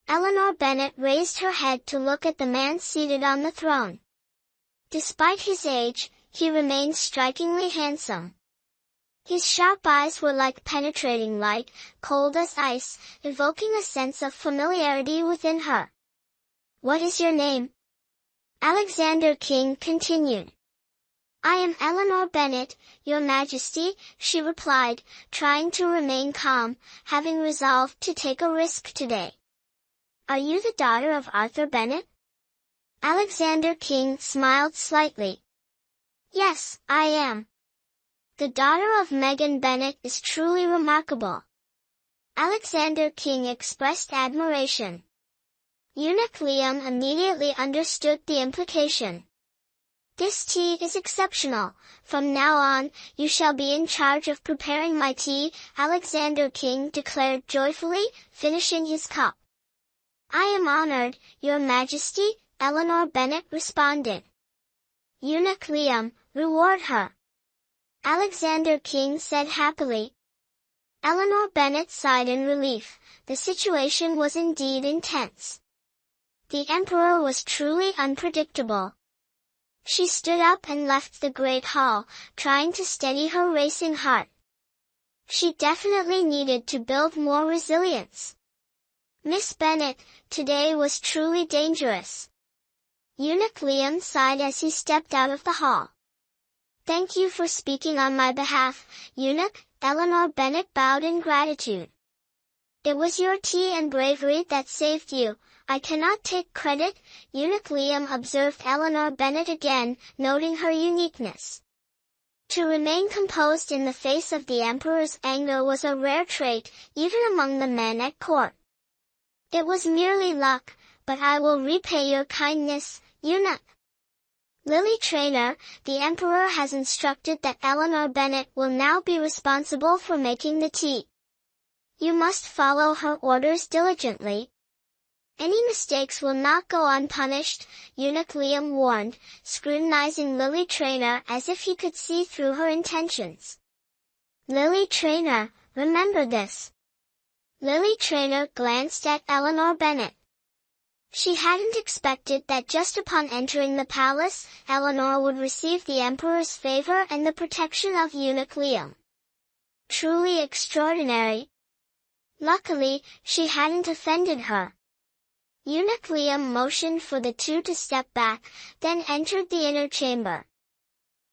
Eleanor Bennet raised her head to look at the man seated on the throne. Despite his age, he remained strikingly handsome. His sharp eyes were like penetrating light, cold as ice, evoking a sense of familiarity within her. "What is your name?" Alexander King continued. "I am Eleanor Bennet, Your Majesty," she replied, trying to remain calm, having resolved to take a risk today. "Are you the daughter of Arthur Bennet?" Alexander King smiled slightly. "Yes, I am. The daughter of Megan Bennet is truly remarkable." Alexander King expressed admiration. Eunuch Liam immediately understood the implication. "This tea is exceptional. From now on, you shall be in charge of preparing my tea," Alexander King declared joyfully, finishing his cup. "I am honored, Your Majesty," Eleanor Bennet responded. "Eunuch Liam, reward her," Alexander King said happily. Eleanor Bennet sighed in relief. The situation was indeed intense. The emperor was truly unpredictable. She stood up and left the great hall, trying to steady her racing heart. She definitely needed to build more resilience. "Miss Bennet, today was truly dangerous." Eunuch Liam sighed as he stepped out of the hall. "Thank you for speaking on my behalf, Eunuch," Eleanor Bennet bowed in gratitude. "It was your tea and bravery that saved you. I cannot take credit," Eunuch Liam observed Eleanor Bennet again, noting her uniqueness. To remain composed in the face of the emperor's anger was a rare trait, even among the men at court. "It was merely luck, but I will repay your kindness, Eunuch." Lily Traynor, the emperor has instructed that Eleanor Bennet will now be responsible for making the tea. "You must follow her orders diligently. Any mistakes will not go unpunished," Eunuch Liam warned, scrutinizing Lily Traynor as if he could see through her intentions. "Lily Traynor, remember this." Lily Traynor glanced at Eleanor Bennet. She hadn't expected that just upon entering the palace, Eleanor would receive the emperor's favor and the protection of Eunuch Liam. Truly extraordinary. Luckily, she hadn't offended her. Eunuch Liam motioned for the two to step back, then entered the inner chamber.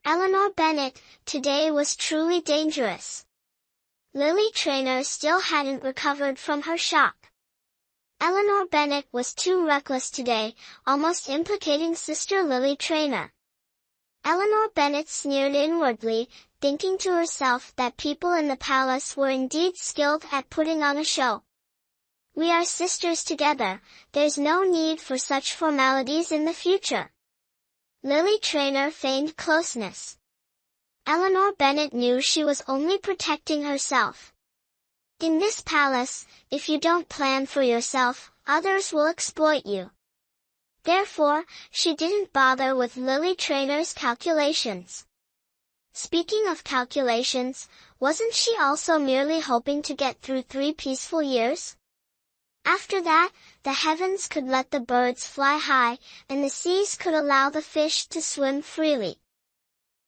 "Eleanor Bennet, today was truly dangerous." Lily Traynor still hadn't recovered from her shock. Eleanor Bennet was too reckless today, almost implicating sister Lily Traynor. Eleanor Bennet sneered inwardly, thinking to herself that people in the palace were indeed skilled at putting on a show. "We are sisters together, there's no need for such formalities in the future." Lily Traynor feigned closeness. Eleanor Bennet knew she was only protecting herself. In this palace, if you don't plan for yourself, others will exploit you. Therefore, she didn't bother with Lily Traynor's calculations. Speaking of calculations, wasn't she also merely hoping to get through 3 peaceful years? After that, the heavens could let the birds fly high, and the seas could allow the fish to swim freely.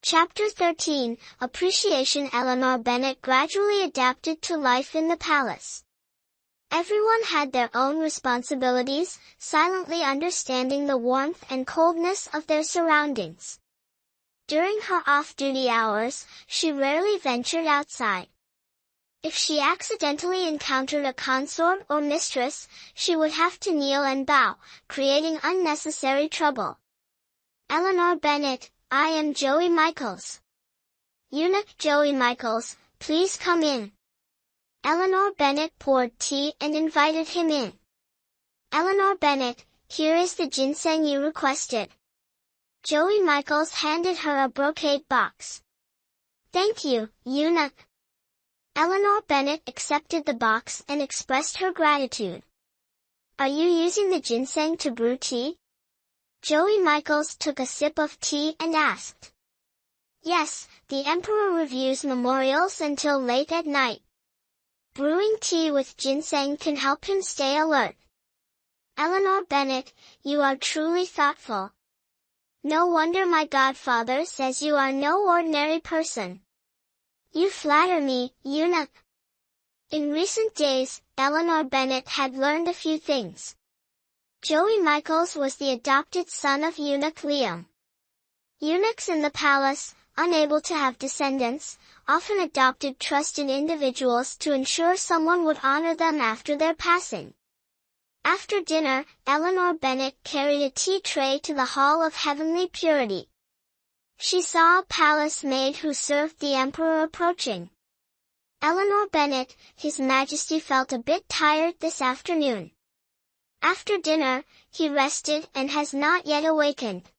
Chapter 13, Appreciation. Eleanor Bennet gradually adapted to life in the palace. Everyone had their own responsibilities, silently understanding the warmth and coldness of their surroundings. During her off-duty hours, she rarely ventured outside. If she accidentally encountered a consort or mistress, she would have to kneel and bow, creating unnecessary trouble. "Eleanor Bennet, I am Joey Michaels." "Eunuch Joey Michaels, please come in." Eleanor Bennet poured tea and invited him in. "Eleanor Bennet, here is the ginseng you requested." Joey Michaels handed her a brocade box. "Thank you, Eunuch." Eleanor Bennet accepted the box and expressed her gratitude. "Are you using the ginseng to brew tea?" Joey Michaels took a sip of tea and asked. "Yes, the emperor reviews memorials until late at night. Brewing tea with ginseng can help him stay alert." Eleanor Bennet, you are truly thoughtful. No wonder my godfather says you are no ordinary person. You flatter me, eunuch. In recent days, Eleanor Bennet had learned a few things. Joey Michaels was the adopted son of eunuch Liam. Eunuchs in the palace, unable to have descendants, often adopted trusted individuals to ensure someone would honor them after their passing. After dinner, Eleanor Bennet carried a tea tray to the Hall of Heavenly Purity. She saw a palace maid who served the emperor approaching. Eleanor Bennet, His Majesty felt a bit tired this afternoon. After dinner, he rested and has not yet awakened.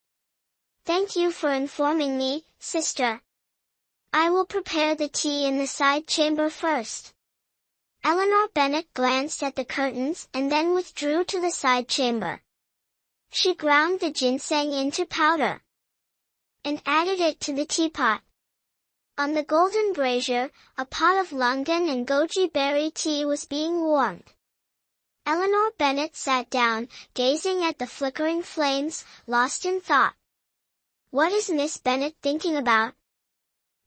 Thank you for informing me, sister. I will prepare the tea in the side chamber first. Eleanor Bennet glanced at the curtains and then withdrew to the side chamber. She ground the ginseng into powder and added it to the teapot. On the golden brazier, a pot of longan and goji berry tea was being warmed. Eleanor Bennet sat down, gazing at the flickering flames, lost in thought. What is Miss Bennet thinking about?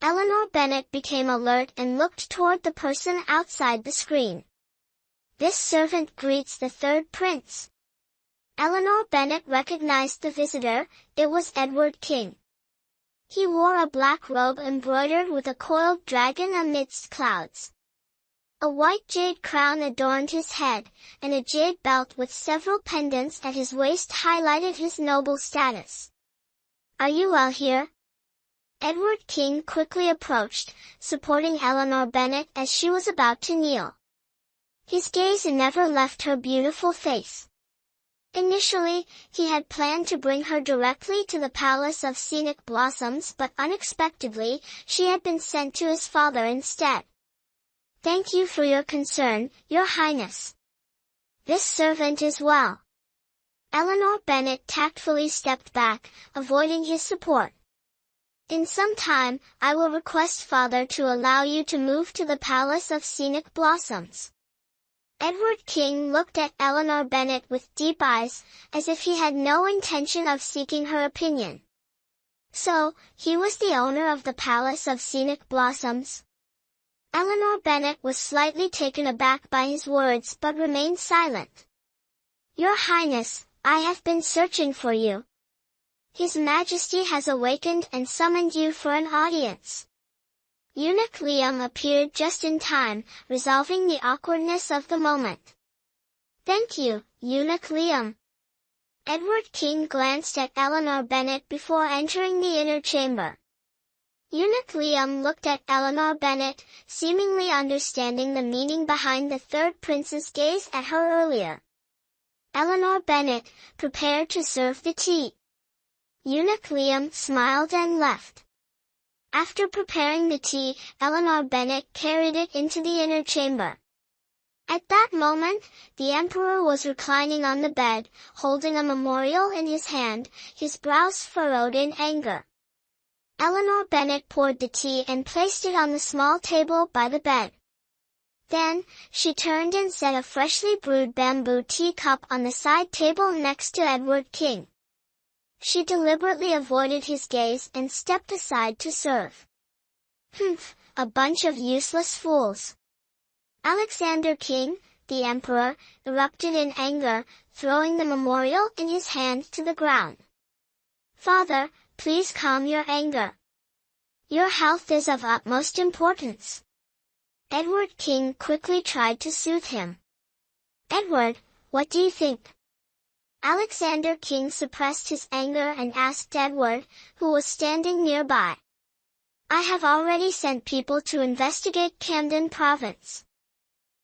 Eleanor Bennet became alert and looked toward the person outside the screen. This servant greets the third prince. Eleanor Bennet recognized the visitor. It was Edward King. He wore a black robe embroidered with a coiled dragon amidst clouds. A white jade crown adorned his head, and a jade belt with several pendants at his waist highlighted his noble status. Are you well here? Edward King quickly approached, supporting Eleanor Bennet as she was about to kneel. His gaze never left her beautiful face. Initially, he had planned to bring her directly to the Palace of Scenic Blossoms, but unexpectedly, she had been sent to his father instead. Thank you for your concern, Your Highness. This servant is well. Eleanor Bennet tactfully stepped back, avoiding his support. In some time, I will request Father to allow you to move to the Palace of Scenic Blossoms. Edward King looked at Eleanor Bennet with deep eyes, as if he had no intention of seeking her opinion. So, he was the owner of the Palace of Scenic Blossoms? Eleanor Bennet was slightly taken aback by his words but remained silent. Your Highness, I have been searching for you. His Majesty has awakened and summoned you for an audience. Eunuch Liam appeared just in time, resolving the awkwardness of the moment. Thank you, Eunuch Liam. Edward King glanced at Eleanor Bennet before entering the inner chamber. Eunuch Liam looked at Eleanor Bennet, seemingly understanding the meaning behind the third prince's gaze at her earlier. Eleanor Bennet, prepared to serve the tea. Eunuch Liam smiled and left. After preparing the tea, Eleanor Bennet carried it into the inner chamber. At that moment, the emperor was reclining on the bed, holding a memorial in his hand, his brows furrowed in anger. Eleanor Bennet poured the tea and placed it on the small table by the bed. Then, she turned and set a freshly brewed bamboo teacup on the side table next to Edward King. She deliberately avoided his gaze and stepped aside to serve. Humph, a bunch of useless fools. Alexander King, the emperor, erupted in anger, throwing the memorial in his hand to the ground. Father, please calm your anger. Your health is of utmost importance. Edward King quickly tried to soothe him. Edward, what do you think? Alexander King suppressed his anger and asked Edward, who was standing nearby. I have already sent people to investigate Camden Province.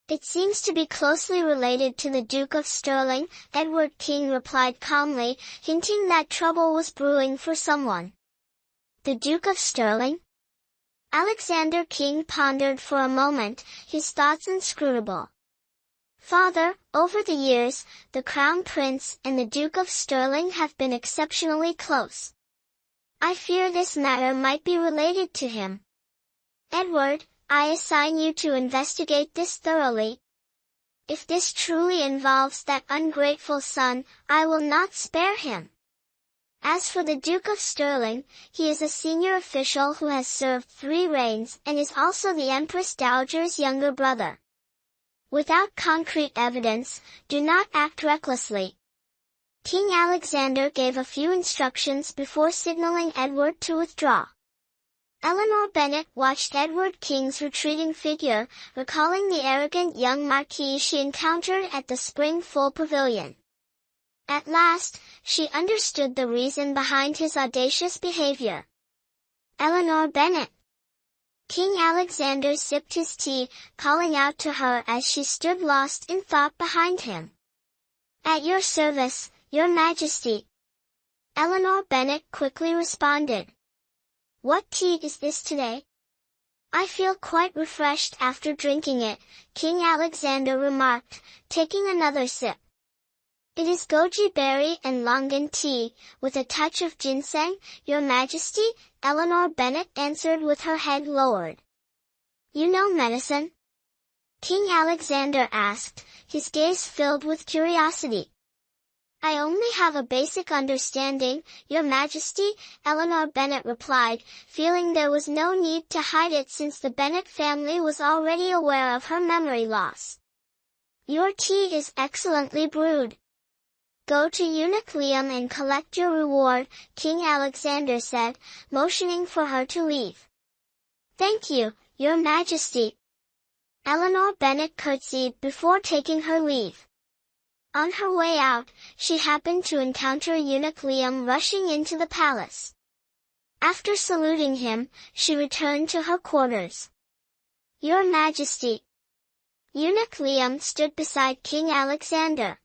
It seems to be closely related to the Duke of Stirling, Edward King replied calmly, hinting that trouble was brewing for someone. The Duke of Stirling? Alexander King pondered for a moment, his thoughts inscrutable. Father, over the years, the Crown Prince and the Duke of Stirling have been exceptionally close. I fear this matter might be related to him. Edward, I assign you to investigate this thoroughly. If this truly involves that ungrateful son, I will not spare him. As for the Duke of Stirling, he is a senior official who has served 3 reigns and is also the Empress Dowager's younger brother. Without concrete evidence, do not act recklessly. King Alexander gave a few instructions before signaling Edward to withdraw. Eleanor Bennet watched Edward King's retreating figure, recalling the arrogant young marquis she encountered at the Spring Full Pavilion. At last, she understood the reason behind his audacious behavior. Eleanor Bennet. King Alexander sipped his tea, calling out to her as she stood lost in thought behind him. At your service, Your Majesty. Eleanor Bennet quickly responded. What tea is this today? I feel quite refreshed after drinking it, King Alexander remarked, taking another sip. It is goji berry and longan tea, with a touch of ginseng, Your Majesty, Eleanor Bennet answered with her head lowered. You know medicine? King Alexander asked, his gaze filled with curiosity. I only have a basic understanding, Your Majesty, Eleanor Bennet replied, feeling there was no need to hide it since the Bennet family was already aware of her memory loss. Your tea is excellently brewed. Go to Eunuch Liam and collect your reward, King Alexander said, motioning for her to leave. Thank you, Your Majesty. Eleanor Bennet curtsied before taking her leave. On her way out, she happened to encounter Eunuch Liam rushing into the palace. After saluting him, she returned to her quarters. Your Majesty. Eunuch Liam stood beside King Alexander.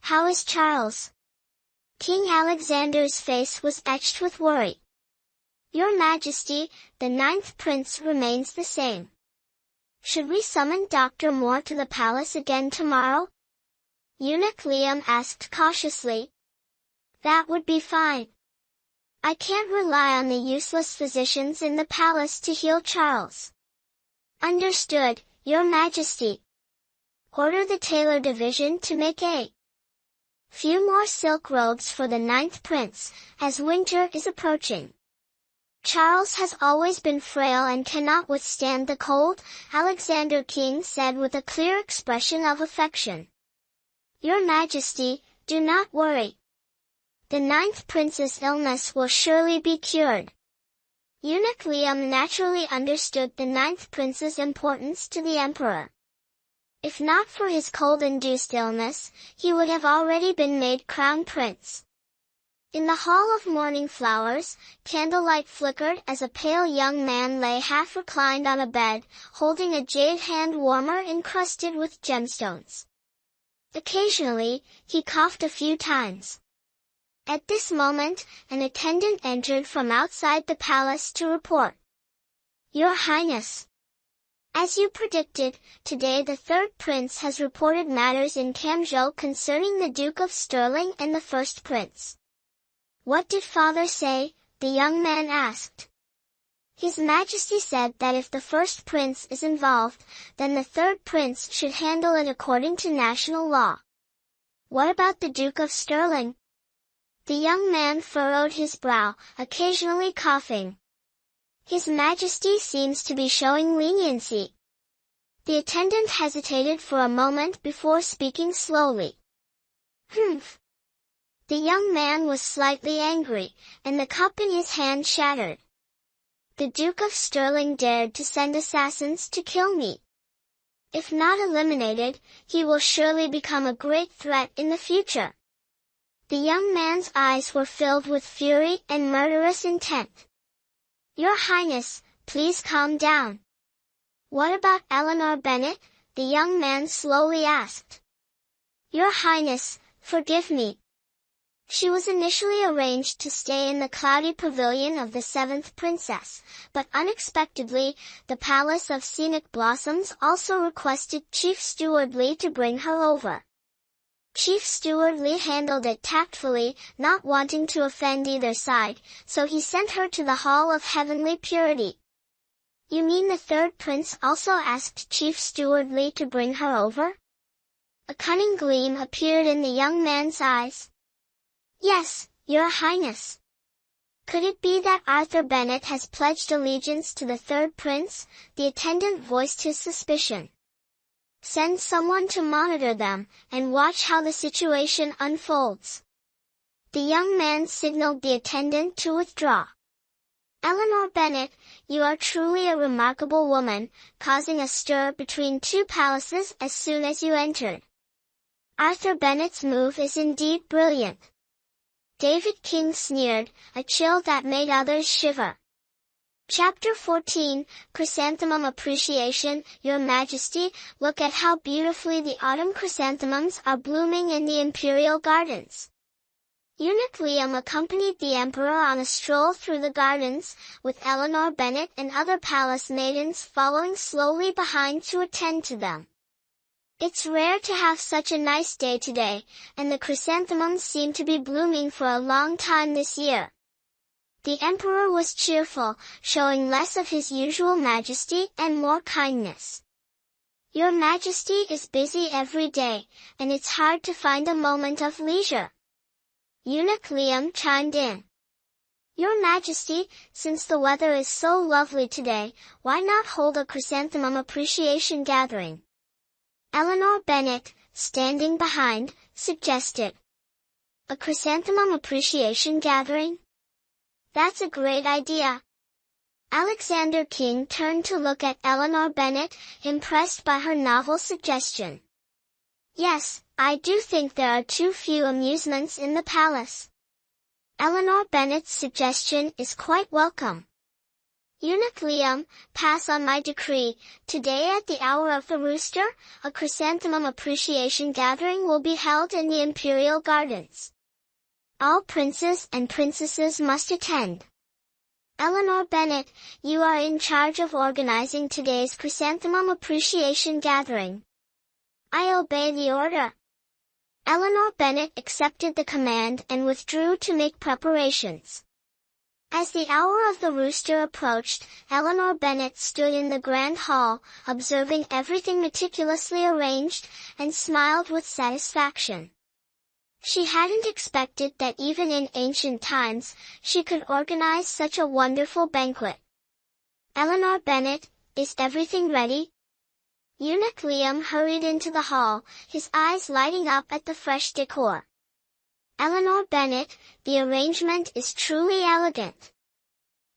How is Charles? King Alexander's face was etched with worry. Your Majesty, the 9th prince remains the same. Should we summon Dr. Moore to the palace again tomorrow? Eunuch Liam asked cautiously. That would be fine. I can't rely on the useless physicians in the palace to heal Charles. Understood, Your Majesty. Order the tailor division to make a few more silk robes for the 9th prince, as winter is approaching. Charles has always been frail and cannot withstand the cold, Alexander King said with a clear expression of affection. Your Majesty, do not worry. The 9th prince's illness will surely be cured. Eunuch Liam naturally understood the 9th prince's importance to the emperor. If not for his cold-induced illness, he would have already been made crown prince. In the Hall of Morning Flowers, candlelight flickered as a pale young man lay half reclined on a bed, holding a jade hand warmer encrusted with gemstones. Occasionally, he coughed a few times. At this moment, an attendant entered from outside the palace to report. Your Highness. As you predicted, today the 3rd prince has reported matters in Kamzhou concerning the Duke of Stirling and the 1st prince. What did father say? The young man asked. His Majesty said that if the 1st prince is involved, then the 3rd prince should handle it according to national law. What about the Duke of Stirling? The young man furrowed his brow, occasionally coughing. His Majesty seems to be showing leniency. The attendant hesitated for a moment before speaking slowly. Humph. The young man was slightly angry, and the cup in his hand shattered. The Duke of Stirling dared to send assassins to kill me. If not eliminated, he will surely become a great threat in the future. The young man's eyes were filled with fury and murderous intent. Your Highness, please calm down. What about Eleanor Bennet? The young man slowly asked. Your Highness, forgive me. She was initially arranged to stay in the cloudy pavilion of the 7th princess, but unexpectedly, the Palace of Scenic Blossoms also requested Chief Steward Lee to bring her over. Chief Steward Lee handled it tactfully, not wanting to offend either side, so he sent her to the Hall of Heavenly Purity. You mean the 3rd prince also asked Chief Steward Lee to bring her over? A cunning gleam appeared in the young man's eyes. "Yes, Your Highness." "Could it be that Arthur Bennett has pledged allegiance to the third prince?" The attendant voiced his suspicion. "Send someone to monitor them, and watch how the situation unfolds." The young man signaled the attendant to withdraw. "Eleanor Bennett, you are truly a remarkable woman, causing a stir between two palaces as soon as you entered. Arthur Bennett's move is indeed brilliant." David King sneered, a chill that made others shiver. Chapter 14, Chrysanthemum Appreciation. Your Majesty, look at how beautifully the autumn chrysanthemums are blooming in the imperial gardens. Eunuch Liam accompanied the emperor on a stroll through the gardens, with Eleanor Bennett and other palace maidens following slowly behind to attend to them. "It's rare to have such a nice day today, and the chrysanthemums seem to be blooming for a long time this year." The emperor was cheerful, showing less of his usual majesty and more kindness. "Your Majesty is busy every day, and it's hard to find a moment of leisure." Eunuch Liam chimed in. "Your Majesty, since the weather is so lovely today, why not hold a chrysanthemum appreciation gathering?" Eleanor Bennett, standing behind, suggested. "A chrysanthemum appreciation gathering? That's a great idea." Alexander King turned to look at Eleanor Bennett, impressed by her novel suggestion. "Yes, I do think there are too few amusements in the palace. Eleanor Bennett's suggestion is quite welcome." Eunuch Liam, pass on my decree. Today at the hour of the rooster, a chrysanthemum appreciation gathering will be held in the imperial gardens. All princes and princesses must attend. Eleanor Bennett, you are in charge of organizing today's chrysanthemum appreciation gathering. I obey the order. Eleanor Bennett accepted the command and withdrew to make preparations. As the hour of the rooster approached, Eleanor Bennett stood in the grand hall, observing everything meticulously arranged, and smiled with satisfaction. She hadn't expected that even in ancient times, she could organize such a wonderful banquet. Eleanor Bennett, is everything ready? Eunuch Liam hurried into the hall, his eyes lighting up at the fresh decor. Eleanor Bennett, the arrangement is truly elegant.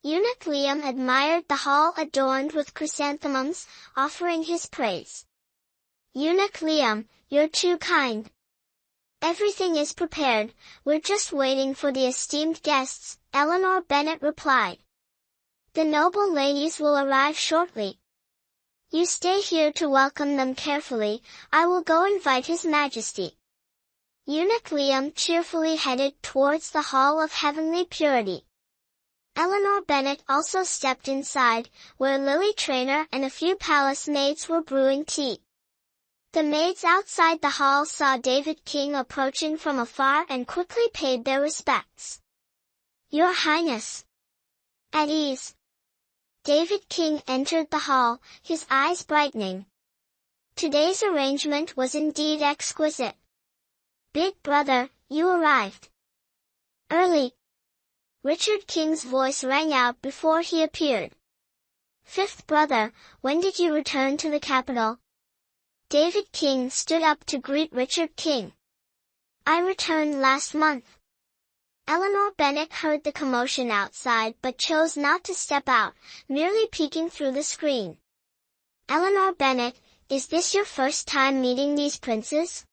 Eunuch Liam admired the hall adorned with chrysanthemums, offering his praise. Eunuch Liam, you're too kind. Everything is prepared, we're just waiting for the esteemed guests, Eleanor Bennett replied. The noble ladies will arrive shortly. You stay here to welcome them carefully, I will go invite His Majesty. Eunuch Liam cheerfully headed towards the Hall of Heavenly Purity. Eleanor Bennett also stepped inside, where Lily Traynor and a few palace maids were brewing tea. The maids outside the hall saw David King approaching from afar and quickly paid their respects. Your Highness. At ease. David King entered the hall, his eyes brightening. Today's arrangement was indeed exquisite. Big brother, you arrived. Early. Richard King's voice rang out before he appeared. Fifth brother, when did you return to the capital? David King stood up to greet Richard King. I returned last month. Eleanor Bennett heard the commotion outside but chose not to step out, merely peeking through the screen. Eleanor Bennett, is this your first time meeting these princes?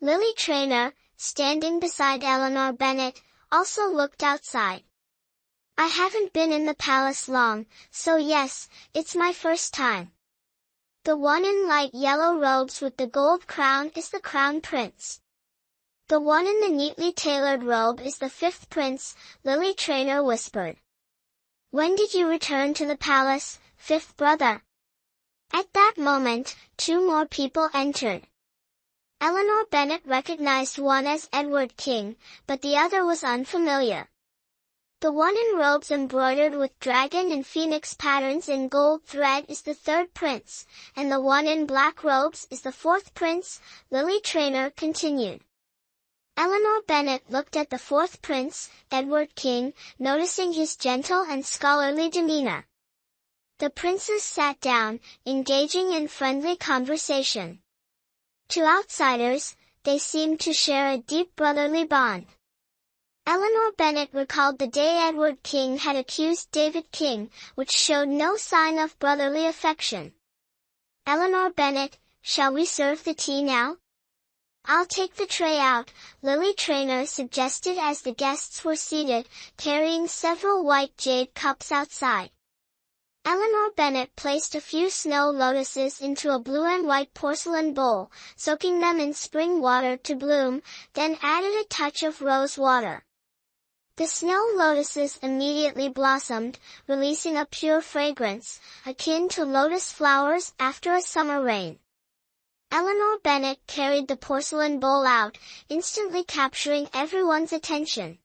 Lily Traynor, standing beside Eleanor Bennett, also looked outside. I haven't been in the palace long, so yes, it's my first time. The one in light yellow robes with the gold crown is the crown prince. The one in the neatly tailored robe is the fifth prince, Lily Traynor whispered. When did you return to the palace, fifth brother? At that moment, two more people entered. Eleanor Bennett recognized one as Edward King, but the other was unfamiliar. The one in robes embroidered with dragon and phoenix patterns in gold thread is the third prince, and the one in black robes is the fourth prince, Lily Trainer continued. Eleanor Bennet looked at the fourth prince, Edward King, noticing his gentle and scholarly demeanor. The princes sat down, engaging in friendly conversation. To outsiders, they seemed to share a deep brotherly bond. Eleanor Bennet recalled the day Edward King had accused David King, which showed no sign of brotherly affection. Eleanor Bennet, shall we serve the tea now? I'll take the tray out, Lily Trainer suggested as the guests were seated, carrying several white jade cups outside. Eleanor Bennet placed a few snow lotuses into a blue and white porcelain bowl, soaking them in spring water to bloom, then added a touch of rose water. The snow lotuses immediately blossomed, releasing a pure fragrance, akin to lotus flowers after a summer rain. Eleanor Bennet carried the porcelain bowl out, instantly capturing everyone's attention.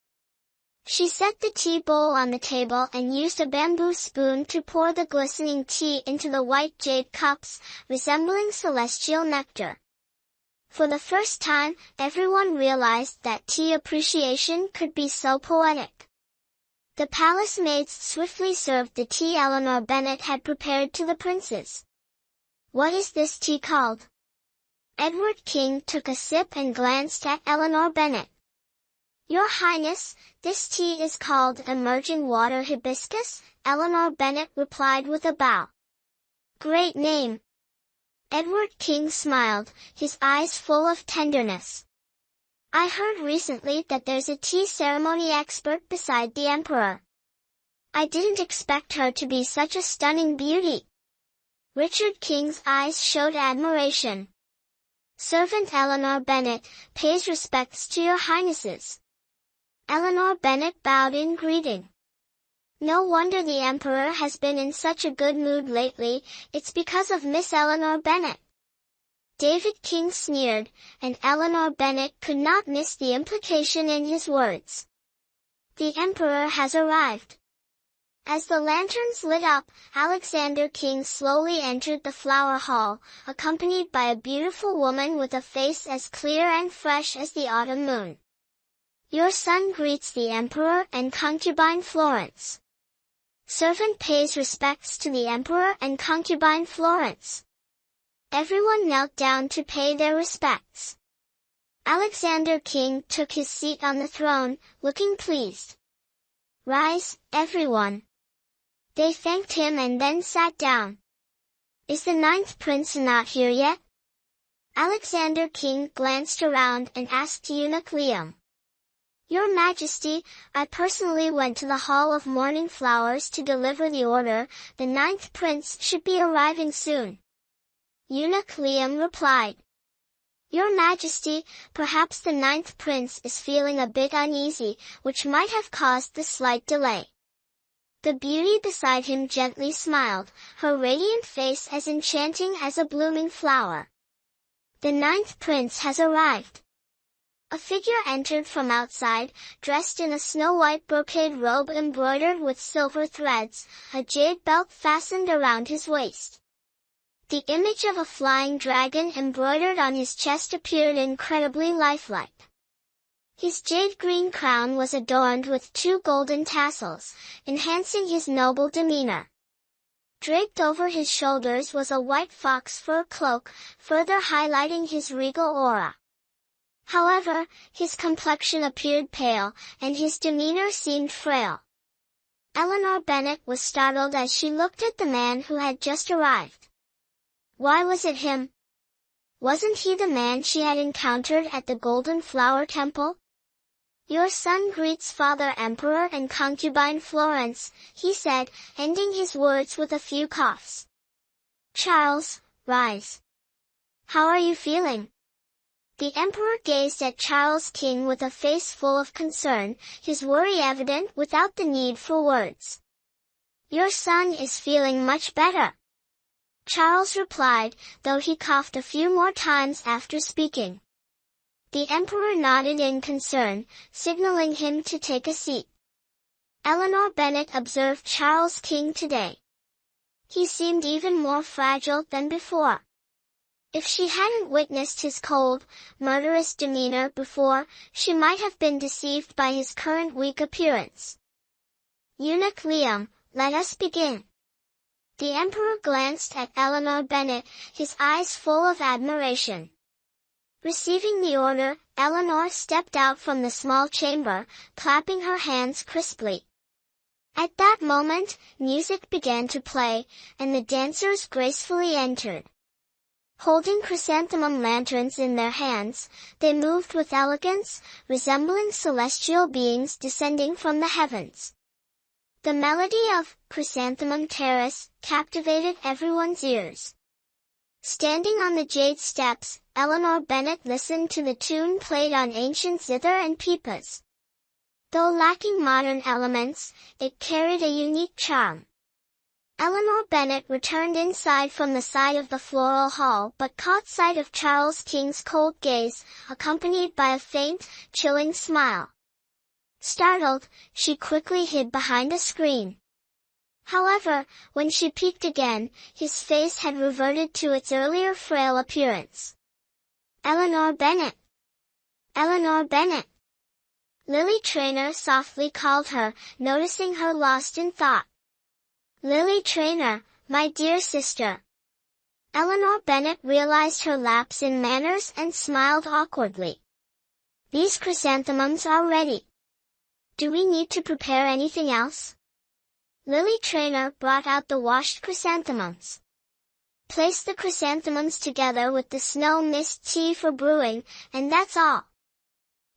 She set the tea bowl on the table and used a bamboo spoon to pour the glistening tea into the white jade cups, resembling celestial nectar. For the first time, everyone realized that tea appreciation could be so poetic. The palace maids swiftly served the tea Eleanor Bennet had prepared to the princes. What is this tea called? Edward King took a sip and glanced at Eleanor Bennet. Your Highness, this tea is called Emerging Water Hibiscus, Eleanor Bennet replied with a bow. Great name. Edward King smiled, his eyes full of tenderness. I heard recently that there's a tea ceremony expert beside the Emperor. I didn't expect her to be such a stunning beauty. Richard King's eyes showed admiration. Servant Eleanor Bennet pays respects to your highnesses. Eleanor Bennet bowed in greeting. No wonder the Emperor has been in such a good mood lately, it's because of Miss Eleanor Bennet. David King sneered, and Eleanor Bennet could not miss the implication in his words. The Emperor has arrived. As the lanterns lit up, Alexander King slowly entered the flower hall, accompanied by a beautiful woman with a face as clear and fresh as the autumn moon. Your son greets the Emperor and concubine Florence. Servant pays respects to the Emperor and concubine Florence. Everyone knelt down to pay their respects. Alexander King took his seat on the throne, looking pleased. Rise, everyone. They thanked him and then sat down. Is the ninth prince not here yet? Alexander King glanced around and asked Eunuch Liam. Your Majesty, I personally went to the Hall of Morning Flowers to deliver the order, the ninth prince should be arriving soon. Eunuch Liam replied. Your Majesty, perhaps the ninth prince is feeling a bit uneasy, which might have caused the slight delay. The beauty beside him gently smiled, her radiant face as enchanting as a blooming flower. The ninth prince has arrived. A figure entered from outside, dressed in a snow-white brocade robe embroidered with silver threads, a jade belt fastened around his waist. The image of a flying dragon embroidered on his chest appeared incredibly lifelike. His jade-green crown was adorned with 2 golden tassels, enhancing his noble demeanor. Draped over his shoulders was a white fox fur cloak, further highlighting his regal aura. However, his complexion appeared pale, and his demeanor seemed frail. Eleanor Bennet was startled as she looked at the man who had just arrived. Why was it him? Wasn't he the man she had encountered at the Golden Flower Temple? Your son greets Father Emperor and concubine Florence, he said, ending his words with a few coughs. Charles, rise. How are you feeling? The Emperor gazed at Charles King with a face full of concern, his worry evident without the need for words. Your son is feeling much better. Charles replied, though he coughed a few more times after speaking. The Emperor nodded in concern, signaling him to take a seat. Eleanor Bennet observed Charles King today. He seemed even more fragile than before. If she hadn't witnessed his cold, murderous demeanor before, she might have been deceived by his current weak appearance. Eunuch Liam, let us begin. The Emperor glanced at Eleanor Bennet, his eyes full of admiration. Receiving the order, Eleanor stepped out from the small chamber, clapping her hands crisply. At that moment, music began to play, and the dancers gracefully entered. Holding chrysanthemum lanterns in their hands, they moved with elegance, resembling celestial beings descending from the heavens. The melody of Chrysanthemum Terrace captivated everyone's ears. Standing on the jade steps, Eleanor Bennet listened to the tune played on ancient zither and pipas. Though lacking modern elements, it carried a unique charm. Eleanor Bennet returned inside from the side of the floral hall but caught sight of Charles King's cold gaze, accompanied by a faint, chilling smile. Startled, she quickly hid behind a screen. However, when she peeked again, his face had reverted to its earlier frail appearance. Eleanor Bennet! Eleanor Bennet! Lily Traynor softly called her, noticing her lost in thought. Lily Traynor, my dear sister. Eleanor Bennet realized her lapse in manners and smiled awkwardly. These chrysanthemums are ready. Do we need to prepare anything else? Lily Traynor brought out the washed chrysanthemums. Place the chrysanthemums together with the snow mist tea for brewing, and that's all.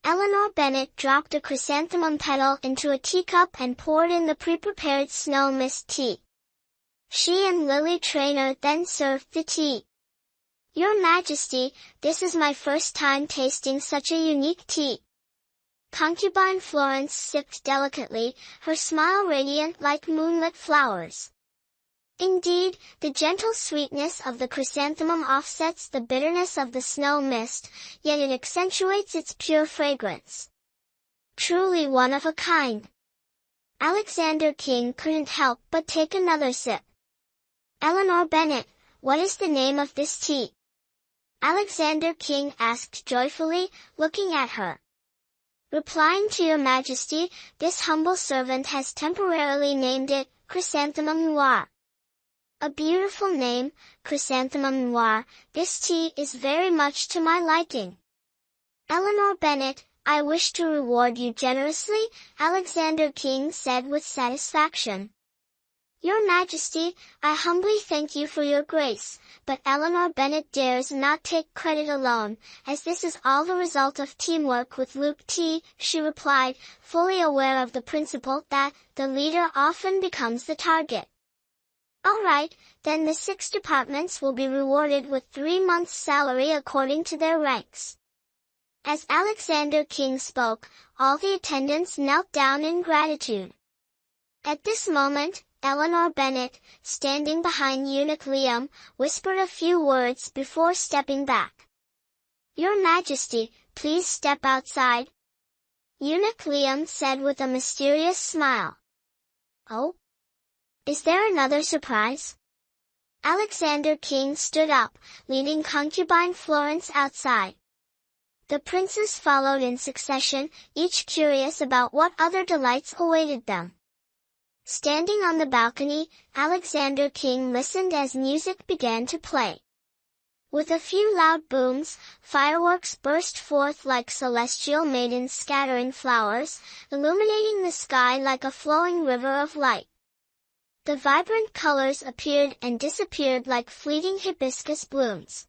Eleanor Bennet dropped a chrysanthemum petal into a teacup and poured in the pre-prepared snow mist tea. She and Lily Traynor then served the tea. Your Majesty, this is my first time tasting such a unique tea. Concubine Florence sipped delicately, her smile radiant like moonlit flowers. Indeed, the gentle sweetness of the chrysanthemum offsets the bitterness of the snow mist, yet it accentuates its pure fragrance. Truly one of a kind. Alexander King couldn't help but take another sip. Eleanor Bennet, what is the name of this tea? Alexander King asked joyfully, looking at her. Replying to your Majesty, this humble servant has temporarily named it, Chrysanthemum Noir. A beautiful name, Chrysanthemum Noir, this tea is very much to my liking. Eleanor Bennet, I wish to reward you generously, Alexander King said with satisfaction. Your Majesty, I humbly thank you for your grace, but Eleanor Bennet dares not take credit alone, as this is all the result of teamwork with Luke T, she replied, fully aware of the principle that the leader often becomes the target. All right, then the 6 departments will be rewarded with 3 months' salary according to their ranks. As Alexander King spoke, all the attendants knelt down in gratitude. At this moment, Eleanor Bennet, standing behind Eunuch Liam, whispered a few words before stepping back. Your Majesty, please step outside. Eunuch Liam said with a mysterious smile. Oh? Is there another surprise? Alexander King stood up, leading concubine Florence outside. The princes followed in succession, each curious about what other delights awaited them. Standing on the balcony, Alexander King listened as music began to play. With a few loud booms, fireworks burst forth like celestial maidens scattering flowers, illuminating the sky like a flowing river of light. The vibrant colors appeared and disappeared like fleeting hibiscus blooms.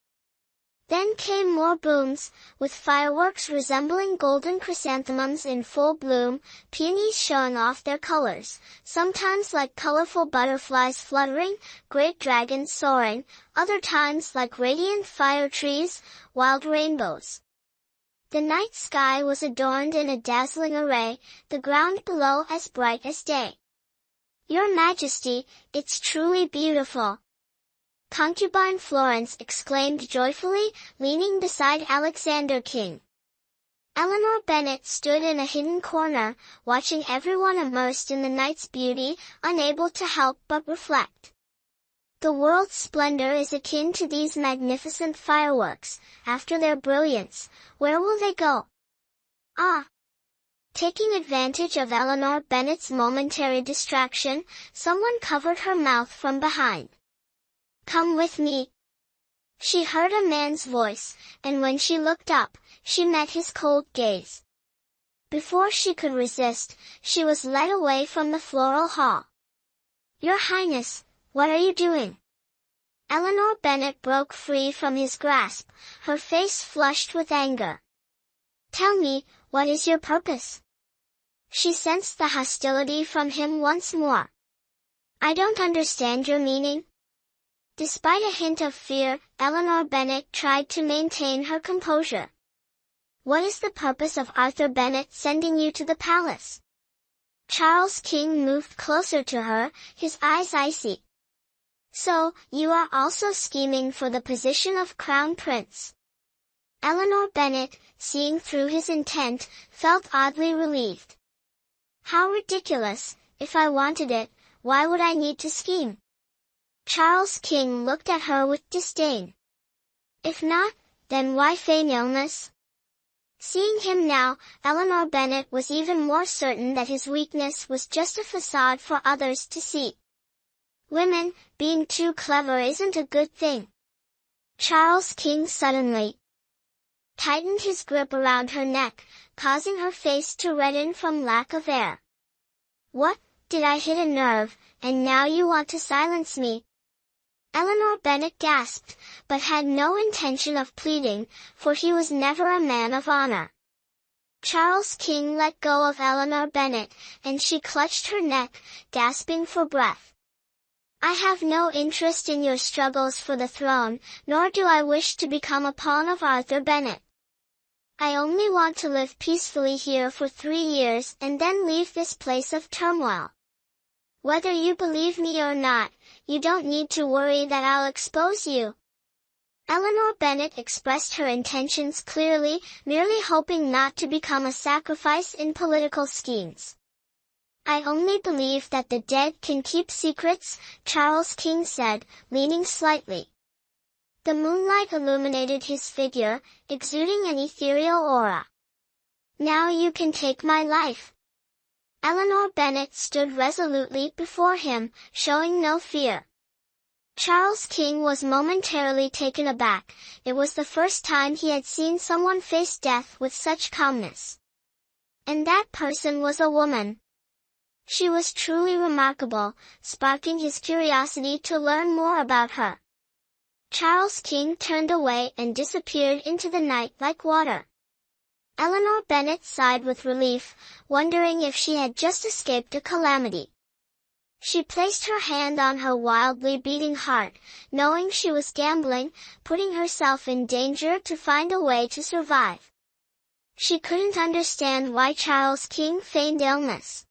Then came more booms, with fireworks resembling golden chrysanthemums in full bloom, peonies showing off their colors, sometimes like colorful butterflies fluttering, great dragons soaring, other times like radiant fire trees, wild rainbows. The night sky was adorned in a dazzling array, the ground below as bright as day. Your Majesty, it's truly beautiful. Concubine Florence exclaimed joyfully, leaning beside Alexander King. Eleanor Bennet stood in a hidden corner, watching everyone immersed in the night's beauty, unable to help but reflect. The world's splendor is akin to these magnificent fireworks. After their brilliance, where will they go? Ah! Taking advantage of Eleanor Bennet's momentary distraction, someone covered her mouth from behind. "Come with me." She heard a man's voice, and when she looked up, she met his cold gaze. Before she could resist, she was led away from the floral hall. "Your Highness, what are you doing?" Eleanor Bennet broke free from his grasp, her face flushed with anger. "Tell me, what is your purpose?" She sensed the hostility from him once more. "I don't understand your meaning." Despite a hint of fear, Eleanor Bennet tried to maintain her composure. "What is the purpose of Arthur Bennet sending you to the palace?" Charles King moved closer to her, his eyes icy. "So, you are also scheming for the position of Crown Prince?" Eleanor Bennet, seeing through his intent, felt oddly relieved. "How ridiculous! If I wanted it, why would I need to scheme?" Charles King looked at her with disdain. "If not, then why feign illness?" Seeing him now, Eleanor Bennet was even more certain that his weakness was just a facade for others to see. Women, being too clever isn't a good thing. Charles King suddenly tightened his grip around her neck, causing her face to redden from lack of air. "What, did I hit a nerve, and now you want to silence me?" Eleanor Bennet gasped, but had no intention of pleading, for he was never a man of honor. Charles King let go of Eleanor Bennet, and she clutched her neck, gasping for breath. "I have no interest in your struggles for the throne, nor do I wish to become a pawn of Arthur Bennet. I only want to live peacefully here for 3 years and then leave this place of turmoil. Whether you believe me or not, you don't need to worry that I'll expose you." Eleanor Bennet expressed her intentions clearly, merely hoping not to become a sacrifice in political schemes. "I only believe that the dead can keep secrets," Charles King said, leaning slightly. The moonlight illuminated his figure, exuding an ethereal aura. "Now you can take my life." Eleanor Bennet stood resolutely before him, showing no fear. Charles King was momentarily taken aback. It was the first time he had seen someone face death with such calmness. And that person was a woman. She was truly remarkable, sparking his curiosity to learn more about her. Charles King turned away and disappeared into the night like water. Eleanor Bennet sighed with relief, wondering if she had just escaped a calamity. She placed her hand on her wildly beating heart, knowing she was gambling, putting herself in danger to find a way to survive. She couldn't understand why Charles King feigned illness.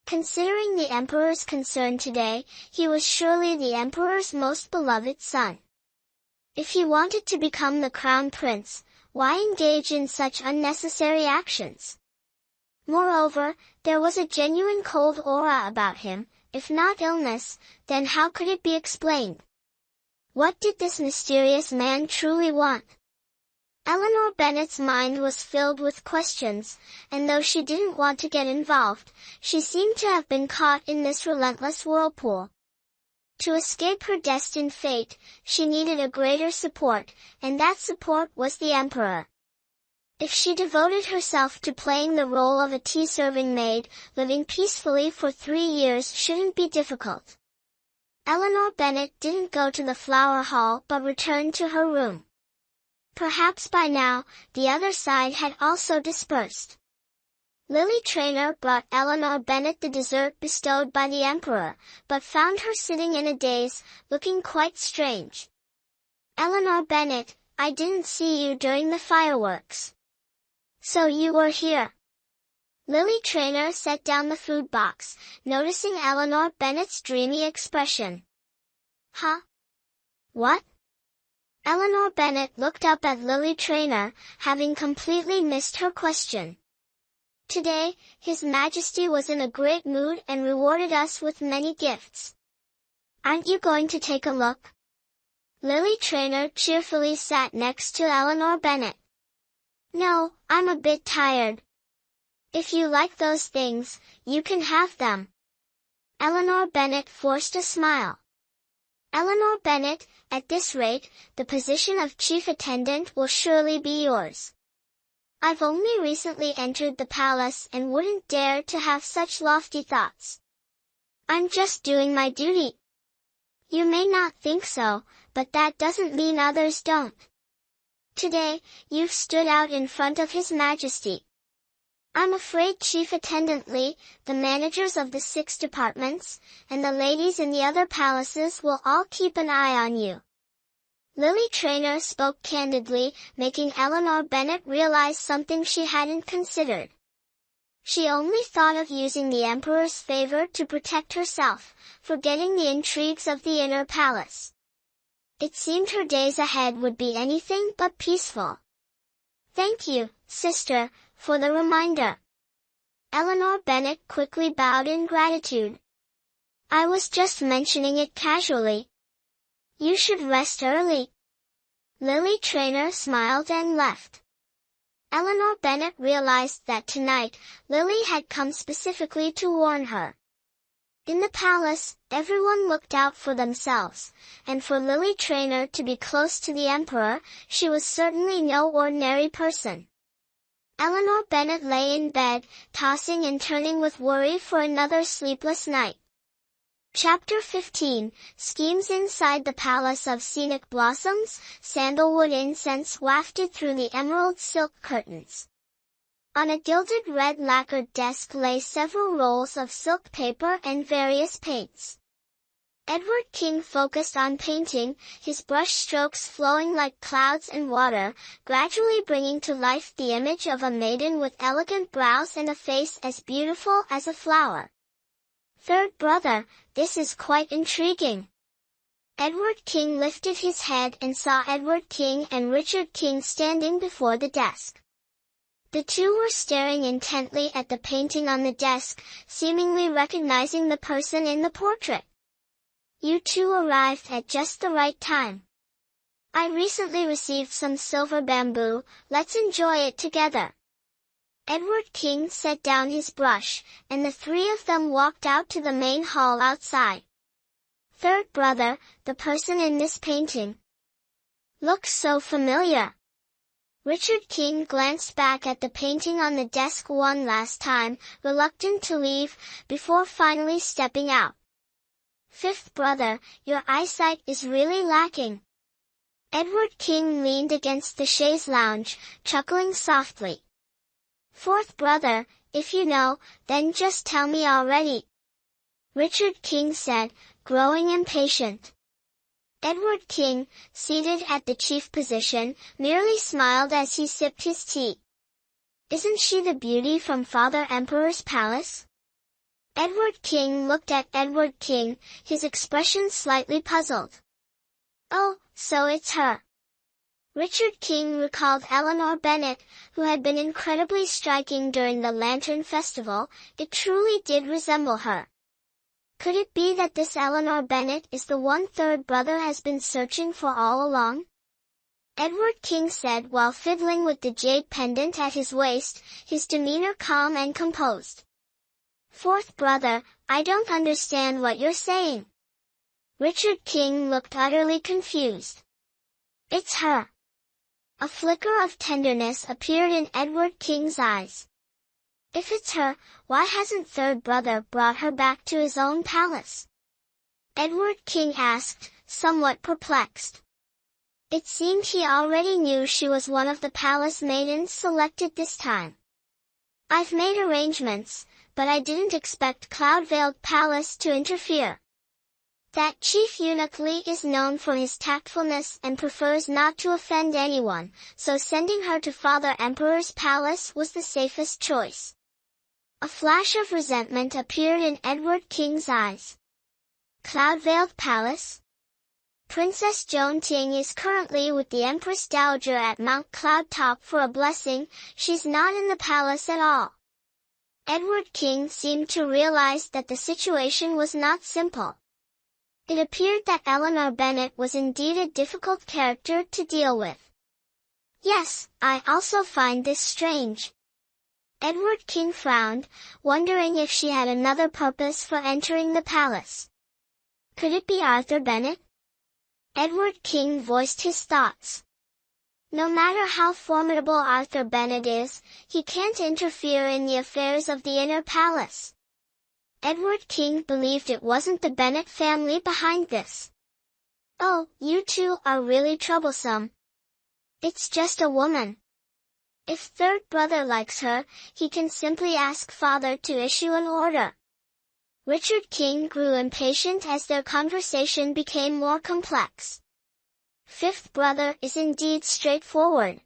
Considering the Emperor's concern today, he was surely the Emperor's most beloved son. If he wanted to become the Crown Prince, why engage in such unnecessary actions? Moreover, there was a genuine cold aura about him. If not illness, then how could it be explained? What did this mysterious man truly want? Eleanor Bennet's mind was filled with questions, and though she didn't want to get involved, she seemed to have been caught in this relentless whirlpool. To escape her destined fate, she needed a greater support, and that support was the Emperor. If she devoted herself to playing the role of a tea-serving maid, living peacefully for 3 years shouldn't be difficult. Eleanor Bennet didn't go to the flower hall but returned to her room. Perhaps by now, the other side had also dispersed. Lily Traynor brought Eleanor Bennet the dessert bestowed by the Emperor, but found her sitting in a daze, looking quite strange. "Eleanor Bennet, I didn't see you during the fireworks." "So you were here." Lily Traynor set down the food box, noticing Eleanor Bennet's dreamy expression. "Huh? What?" Eleanor Bennet looked up at Lily Traynor, having completely missed her question. Today, His Majesty was in a great mood and rewarded us with many gifts. Aren't you going to take a look? Lily Traynor cheerfully sat next to Eleanor Bennet. No, I'm a bit tired. If you like those things, you can have them. Eleanor Bennet forced a smile. Eleanor Bennet, at this rate, the position of chief attendant will surely be yours. I've only recently entered the palace and wouldn't dare to have such lofty thoughts. I'm just doing my duty. You may not think so, but that doesn't mean others don't. Today, you've stood out in front of His Majesty. I'm afraid Chief Attendant Lee, the managers of the 6 departments, and the ladies in the other palaces will all keep an eye on you. Lily Traynor spoke candidly, making Eleanor Bennet realize something she hadn't considered. She only thought of using the Emperor's favor to protect herself, forgetting the intrigues of the inner palace. It seemed her days ahead would be anything but peaceful. Thank you, sister, for the reminder. Eleanor Bennet quickly bowed in gratitude. I was just mentioning it casually. You should rest early. Lily Traynor smiled and left. Eleanor Bennet realized that tonight, Lily had come specifically to warn her. In the palace, everyone looked out for themselves, and for Lily Traynor to be close to the Emperor, she was certainly no ordinary person. Eleanor Bennet lay in bed, tossing and turning with worry for another sleepless night. Chapter 15, Schemes inside the Palace of Scenic Blossoms, sandalwood incense wafted through the emerald silk curtains. On a gilded red lacquered desk lay several rolls of silk paper and various paints. Edward King focused on painting, his brush strokes flowing like clouds and water, gradually bringing to life the image of a maiden with elegant brows and a face as beautiful as a flower. Third brother, this is quite intriguing. Edward King lifted his head and saw Edward King and Richard King standing before the desk. The two were staring intently at the painting on the desk, seemingly recognizing the person in the portrait. You two arrived at just the right time. I recently received some silver bamboo, let's enjoy it together. Edward King set down his brush, and the three of them walked out to the main hall outside. Third brother, the person in this painting looks so familiar. Richard King glanced back at the painting on the desk one last time, reluctant to leave, before finally stepping out. Fifth brother, your eyesight is really lacking. Edward King leaned against the chaise lounge, chuckling softly. Fourth brother, if you know, then just tell me already. Richard King said, growing impatient. Edward King, seated at the chief position, merely smiled as he sipped his tea. Isn't she the beauty from Father Emperor's palace? Edward King looked at Edward King, his expression slightly puzzled. Oh, so it's her. Richard King recalled Eleanor Bennet, who had been incredibly striking during the Lantern Festival. It truly did resemble her. Could it be that this Eleanor Bennet is the one third brother has been searching for all along? Edward King said while fiddling with the jade pendant at his waist, his demeanor calm and composed. Fourth brother, I don't understand what you're saying. Richard King looked utterly confused. It's her. A flicker of tenderness appeared in Edward King's eyes. If it's her, why hasn't third brother brought her back to his own palace? Edward King asked, somewhat perplexed. It seemed he already knew she was one of the palace maidens selected this time. I've made arrangements, but I didn't expect Cloud-Veiled Palace to interfere. That Chief Eunuch Lee is known for his tactfulness and prefers not to offend anyone, so sending her to Father Emperor's palace was the safest choice. A flash of resentment appeared in Edward King's eyes. Cloud-Veiled Palace? Princess Joan Ting is currently with the Empress Dowager at Mount Cloud Top for a blessing. She's not in the palace at all. Edward King seemed to realize that the situation was not simple. It appeared that Eleanor Bennet was indeed a difficult character to deal with. Yes, I also find this strange. Edward King frowned, wondering if she had another purpose for entering the palace. Could it be Arthur Bennet? Edward King voiced his thoughts. No matter how formidable Arthur Bennet is, he can't interfere in the affairs of the inner palace. Edward King believed it wasn't the Bennet family behind this. Oh, you two are really troublesome. It's just a woman. If third brother likes her, he can simply ask father to issue an order. Richard King grew impatient as their conversation became more complex. Fifth brother is indeed straightforward.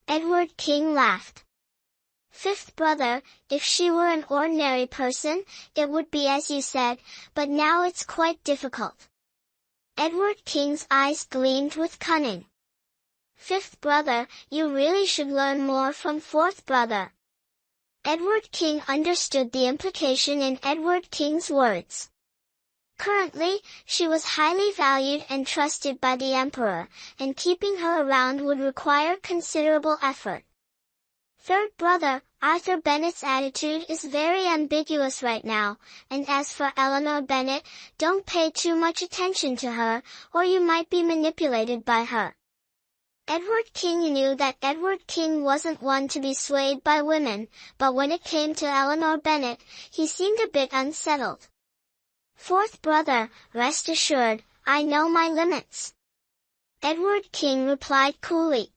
Edward King laughed. Fifth brother, if she were an ordinary person, it would be as you said, but now it's quite difficult. Edward King's eyes gleamed with cunning. Fifth brother, you really should learn more from fourth brother. Edward King understood the implication in Edward King's words. Currently, she was highly valued and trusted by the emperor, and keeping her around would require considerable effort. Third brother, Arthur Bennet's attitude is very ambiguous right now, and as for Eleanor Bennet, don't pay too much attention to her, or you might be manipulated by her. Edward King knew that Edward King wasn't one to be swayed by women, but when it came to Eleanor Bennet, he seemed a bit unsettled. Fourth brother, rest assured, I know my limits. Edward King replied coolly.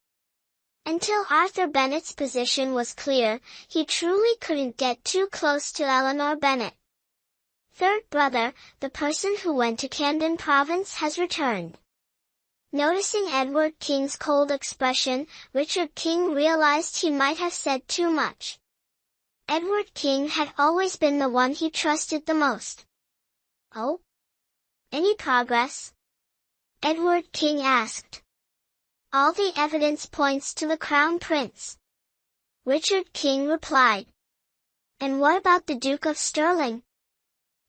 Until Arthur Bennet's position was clear, he truly couldn't get too close to Eleanor Bennet. Third brother, the person who went to Camden Province has returned. Noticing Edward King's cold expression, Richard King realized he might have said too much. Edward King had always been the one he trusted the most. Oh? Any progress? Edward King asked. All the evidence points to the Crown Prince. Richard King replied. And what about the Duke of Stirling?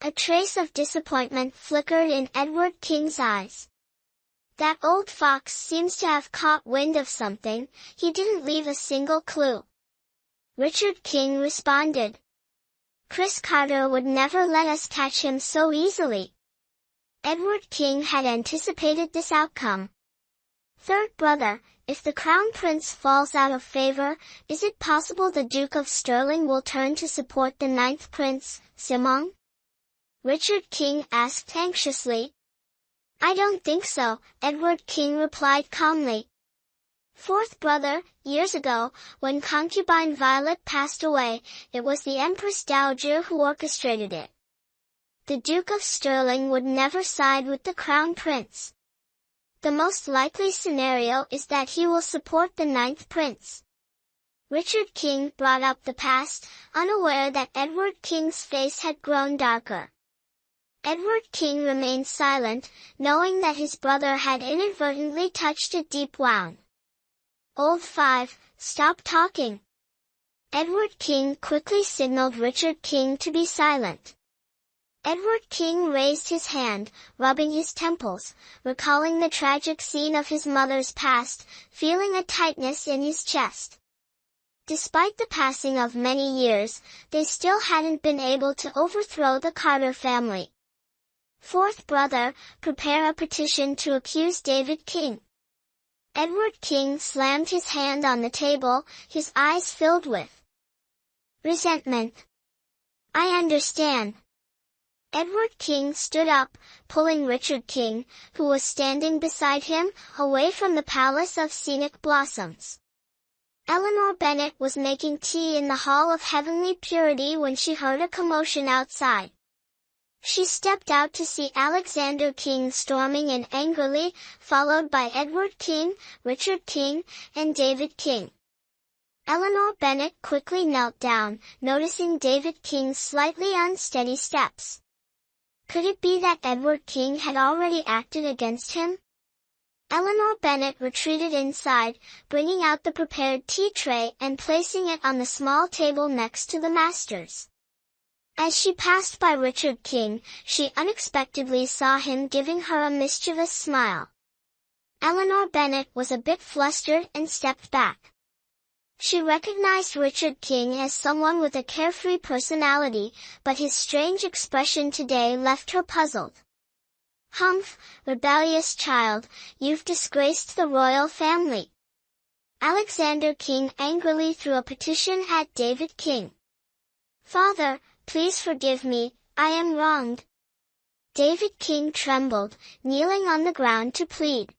A trace of disappointment flickered in Edward King's eyes. That old fox seems to have caught wind of something, he didn't leave a single clue. Richard King responded. Chris Carter would never let us catch him so easily. Edward King had anticipated this outcome. Third brother, if the Crown Prince falls out of favor, is it possible the Duke of Stirling will turn to support the ninth Prince, Simon? Richard King asked anxiously. I don't think so, Edward King replied calmly. Fourth brother, years ago, when concubine Violet passed away, it was the Empress Dowager who orchestrated it. The Duke of Stirling would never side with the Crown Prince. The most likely scenario is that he will support the ninth Prince. Richard King brought up the past, unaware that Edward King's face had grown darker. Edward King remained silent, knowing that his brother had inadvertently touched a deep wound. Old 5, stop talking. Edward King quickly signaled Richard King to be silent. Edward King raised his hand, rubbing his temples, recalling the tragic scene of his mother's past, feeling a tightness in his chest. Despite the passing of many years, they still hadn't been able to overthrow the Carter family. Fourth brother, prepare a petition to accuse David King. Edward King slammed his hand on the table, his eyes filled with resentment. I understand. Edward King stood up, pulling Richard King, who was standing beside him, away from the Palace of Scenic Blossoms. Eleanor Bennet was making tea in the Hall of Heavenly Purity when she heard a commotion outside. She stepped out to see Alexander King storming in angrily, followed by Edward King, Richard King, and David King. Eleanor Bennet quickly knelt down, noticing David King's slightly unsteady steps. Could it be that Edward King had already acted against him? Eleanor Bennet retreated inside, bringing out the prepared tea tray and placing it on the small table next to the master's. As she passed by Richard King, she unexpectedly saw him giving her a mischievous smile. Eleanor Bennet was a bit flustered and stepped back. She recognized Richard King as someone with a carefree personality, but his strange expression today left her puzzled. "Humph, rebellious child, you've disgraced the royal family." Alexander King angrily threw a petition at David King. "Father, please forgive me, I am wronged." David King trembled, kneeling on the ground to plead.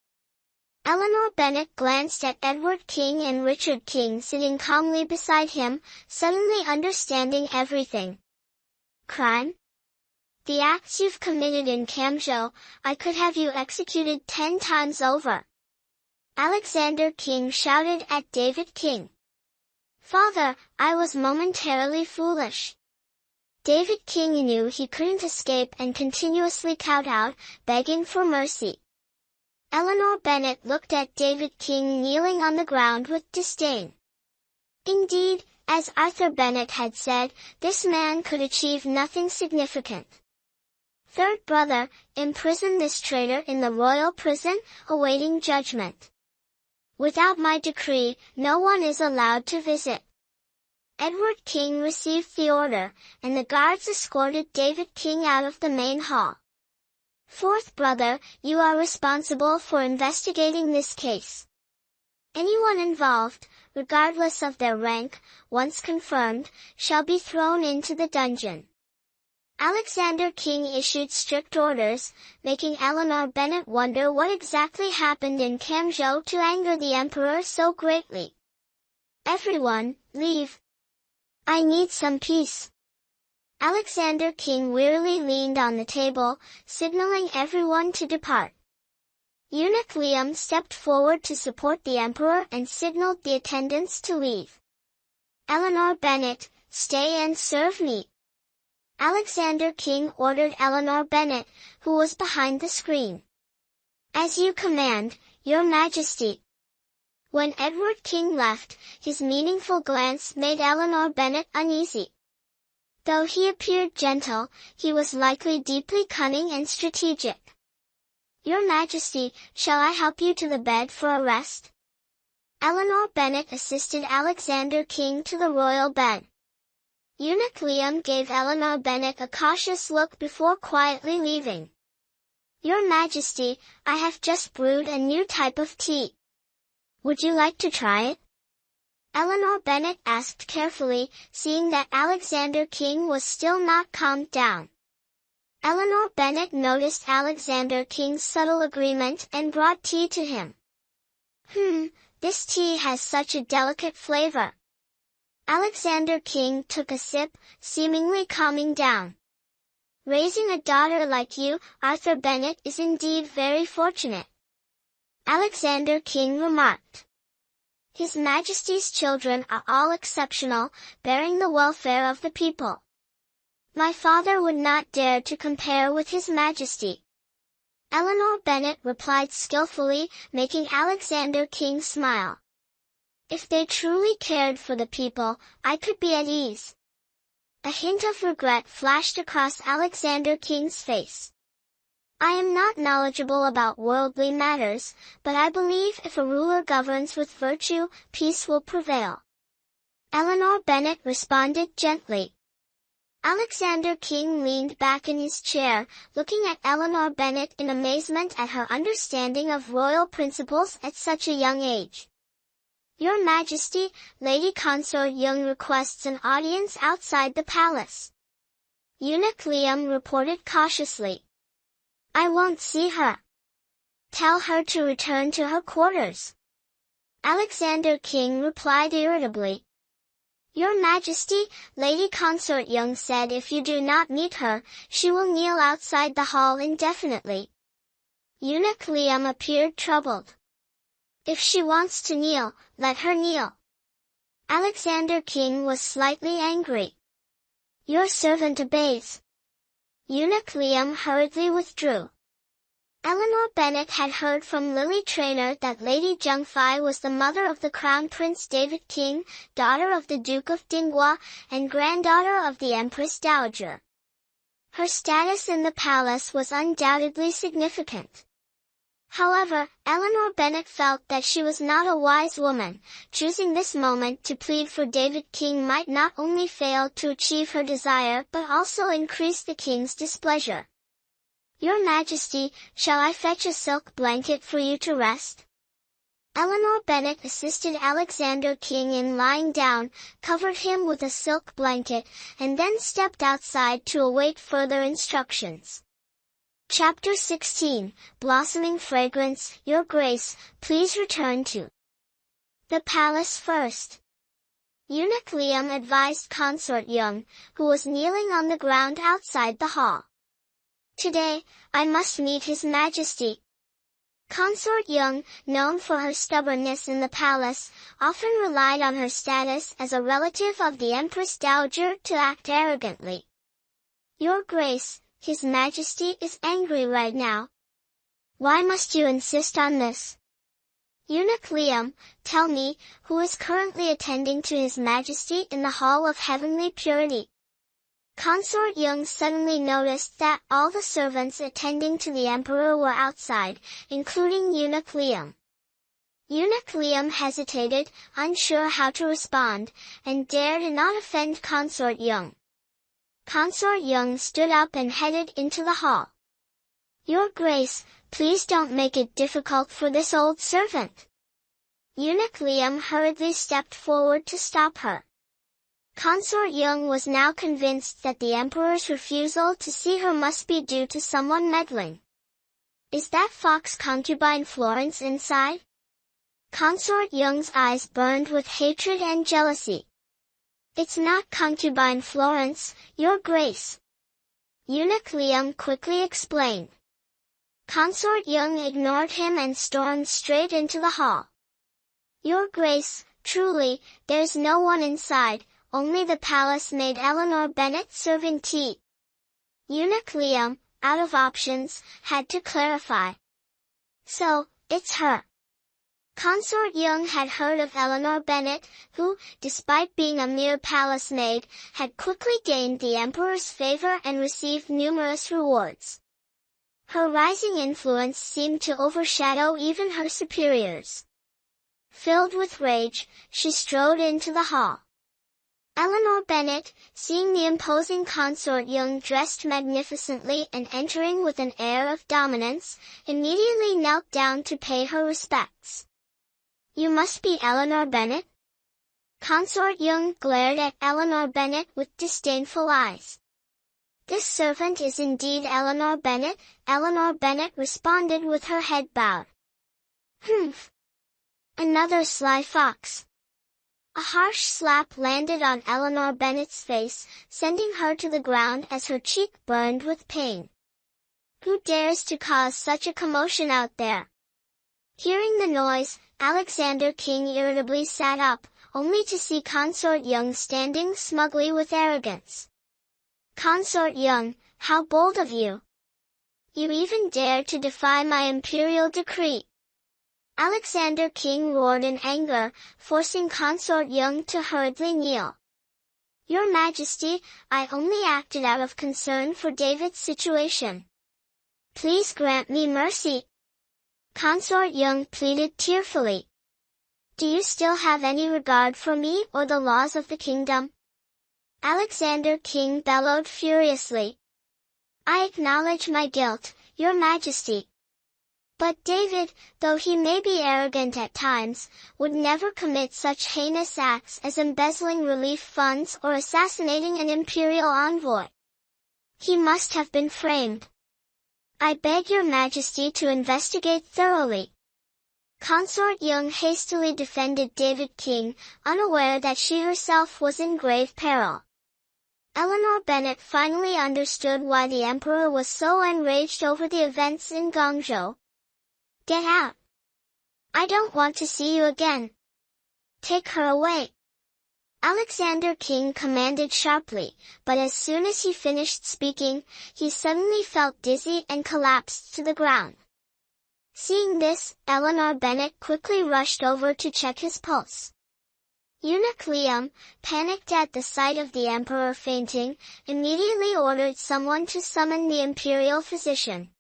Eleanor Bennet glanced at Edward King and Richard King sitting calmly beside him, suddenly understanding everything. "Crime? The acts you've committed in Kamjo, I could have you executed 10 times over." Alexander King shouted at David King. "Father, I was momentarily foolish." David King knew he couldn't escape and continuously kowtowed, begging for mercy. Eleanor Bennet looked at David King kneeling on the ground with disdain. Indeed, as Arthur Bennet had said, this man could achieve nothing significant. "Third brother, imprison this traitor in the royal prison, awaiting judgment. Without my decree, no one is allowed to visit." Edward King received the order, and the guards escorted David King out of the main hall. "Fourth brother, you are responsible for investigating this case. Anyone involved, regardless of their rank, once confirmed, shall be thrown into the dungeon." Alexander King issued strict orders, making Eleanor Bennet wonder what exactly happened in Kamjo to anger the emperor so greatly. "Everyone, leave. I need some peace." Alexander King wearily leaned on the table, signaling everyone to depart. Eunuch Liam stepped forward to support the emperor and signaled the attendants to leave. "Eleanor Bennet, stay and serve me." Alexander King ordered Eleanor Bennet, who was behind the screen. "As you command, Your Majesty." When Edward King left, his meaningful glance made Eleanor Bennet uneasy. Though he appeared gentle, he was likely deeply cunning and strategic. "Your Majesty, shall I help you to the bed for a rest?" Eleanor Bennet assisted Alexander King to the royal bed. Eunuch Liam gave Eleanor Bennet a cautious look before quietly leaving. "Your Majesty, I have just brewed a new type of tea. Would you like to try it?" Eleanor Bennet asked carefully, seeing that Alexander King was still not calmed down. Eleanor Bennet noticed Alexander King's subtle agreement and brought tea to him. This tea has such a delicate flavor." Alexander King took a sip, seemingly calming down. "Raising a daughter like you, Arthur Bennet, is indeed very fortunate," Alexander King remarked. "His Majesty's children are all exceptional, bearing the welfare of the people. My father would not dare to compare with His Majesty." Eleanor Bennet replied skillfully, making Alexander King smile. "If they truly cared for the people, I could be at ease." A hint of regret flashed across Alexander King's face. "I am not knowledgeable about worldly matters, but I believe if a ruler governs with virtue, peace will prevail." Eleanor Bennet responded gently. Alexander King leaned back in his chair, looking at Eleanor Bennet in amazement at her understanding of royal principles at such a young age. "Your Majesty, Lady Consort Young requests an audience outside the palace." Eunuch Liam reported cautiously. "I won't see her. Tell her to return to her quarters." Alexander King replied irritably. "Your Majesty, Lady Consort Young said if you do not meet her, she will kneel outside the hall indefinitely." Eunuch Liam appeared troubled. "If she wants to kneel, let her kneel." Alexander King was slightly angry. "Your servant obeys." Eunuch Liam hurriedly withdrew. Eleanor Bennet had heard from Lily Traynor that Lady Jungfei was the mother of the Crown Prince David King, daughter of the Duke of Dinghua, and granddaughter of the Empress Dowager. Her status in the palace was undoubtedly significant. However, Eleanor Bennet felt that she was not a wise woman. Choosing this moment to plead for David King might not only fail to achieve her desire but also increase the king's displeasure. "Your Majesty, shall I fetch a silk blanket for you to rest?" Eleanor Bennet assisted Alexander King in lying down, covered him with a silk blanket, and then stepped outside to await further instructions. Chapter 16, Blossoming Fragrance. Your Grace, please return to the palace first. Eunuch Liam advised Consort Young, who was kneeling on the ground outside the hall. "Today, I must meet His Majesty." Consort Young, known for her stubbornness in the palace, often relied on her status as a relative of the Empress Dowager to act arrogantly. "Your Grace, His Majesty is angry right now. Why must you insist on this?" "Eunuch Liam, tell me, who is currently attending to His Majesty in the Hall of Heavenly Purity?" Consort Young suddenly noticed that all the servants attending to the emperor were outside, including Eunuch Liam. Eunuch Liam hesitated, unsure how to respond, and dared not offend Consort Young. Consort Young stood up and headed into the hall. "Your Grace, please don't make it difficult for this old servant." Eunuch Liam hurriedly stepped forward to stop her. Consort Young was now convinced that the emperor's refusal to see her must be due to someone meddling. "Is that fox concubine Florence inside?" Consort Young's eyes burned with hatred and jealousy. "It's not concubine Florence, Your Grace," Eunuch Liam quickly explained. Consort Young ignored him and stormed straight into the hall. "Your Grace, truly, there's no one inside, only the palace maid Eleanor Bennet serving tea." Eunuch Liam, out of options, had to clarify. "So, it's her." Consort Young had heard of Eleanor Bennet, who, despite being a mere palace maid, had quickly gained the emperor's favor and received numerous rewards. Her rising influence seemed to overshadow even her superiors. Filled with rage, she strode into the hall. Eleanor Bennet, seeing the imposing Consort Young dressed magnificently and entering with an air of dominance, immediately knelt down to pay her respects. "You must be Eleanor Bennet?" Consort Young glared at Eleanor Bennet with disdainful eyes. "This servant is indeed Eleanor Bennet," Eleanor Bennet responded with her head bowed. "Humph! Another sly fox." A harsh slap landed on Eleanor Bennet's face, sending her to the ground as her cheek burned with pain. "Who dares to cause such a commotion out there?" Hearing the noise, Alexander King irritably sat up, only to see Consort Young standing smugly with arrogance. "Consort Young, how bold of you! You even dare to defy my imperial decree!" Alexander King roared in anger, forcing Consort Young to hurriedly kneel. "Your Majesty, I only acted out of concern for David's situation. Please grant me mercy." Consort Young pleaded tearfully. "Do you still have any regard for me or the laws of the kingdom?" Alexander King bellowed furiously. "I acknowledge my guilt, Your Majesty. But David, though he may be arrogant at times, would never commit such heinous acts as embezzling relief funds or assassinating an imperial envoy. He must have been framed. I beg Your Majesty to investigate thoroughly." Consort Young hastily defended David King, unaware that she herself was in grave peril. Eleanor Bennet finally understood why the emperor was so enraged over the events in Guangzhou. "Get out! I don't want to see you again. Take her away." Alexander King commanded sharply, but as soon as he finished speaking, he suddenly felt dizzy and collapsed to the ground. Seeing this, Eleanor Bennet quickly rushed over to check his pulse. Eunuch Liam, panicked at the sight of the emperor fainting, immediately ordered someone to summon the imperial physician.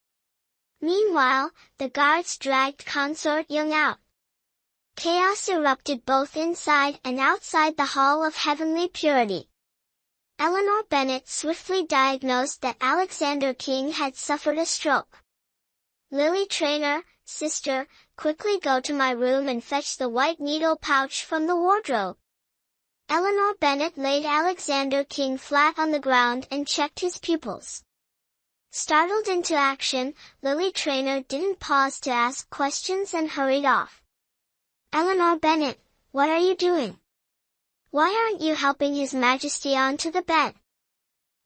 Meanwhile, the guards dragged Consort Young out. Chaos erupted both inside and outside the Hall of Heavenly Purity. Eleanor Bennet swiftly diagnosed that Alexander King had suffered a stroke. Lily Traynor, sister, quickly go to my room and fetch the white needle pouch from the wardrobe. Eleanor Bennet laid Alexander King flat on the ground and checked his pupils. Startled into action, Lily Traynor didn't pause to ask questions and hurried off. Eleanor Bennet, what are you doing? Why aren't you helping His Majesty onto the bed?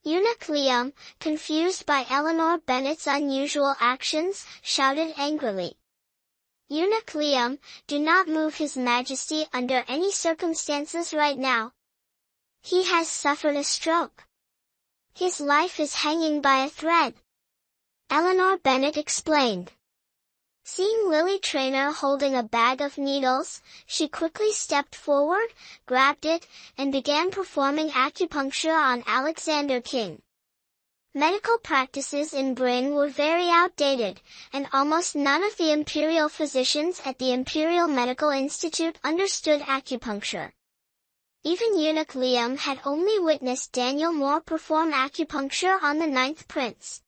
Eunuch Liam, confused by Eleanor Bennet's unusual actions, shouted angrily. Eunuch Liam, do not move His Majesty under any circumstances right now. He has suffered a stroke. His life is hanging by a thread. Eleanor Bennet explained. Seeing Lily Traynor holding a bag of needles, she quickly stepped forward, grabbed it, and began performing acupuncture on Alexander King. Medical practices in Britain were very outdated, and almost none of the imperial physicians at the Imperial Medical Institute understood acupuncture. Even Eunuch Liam had only witnessed Daniel Moore perform acupuncture on the 9th prince.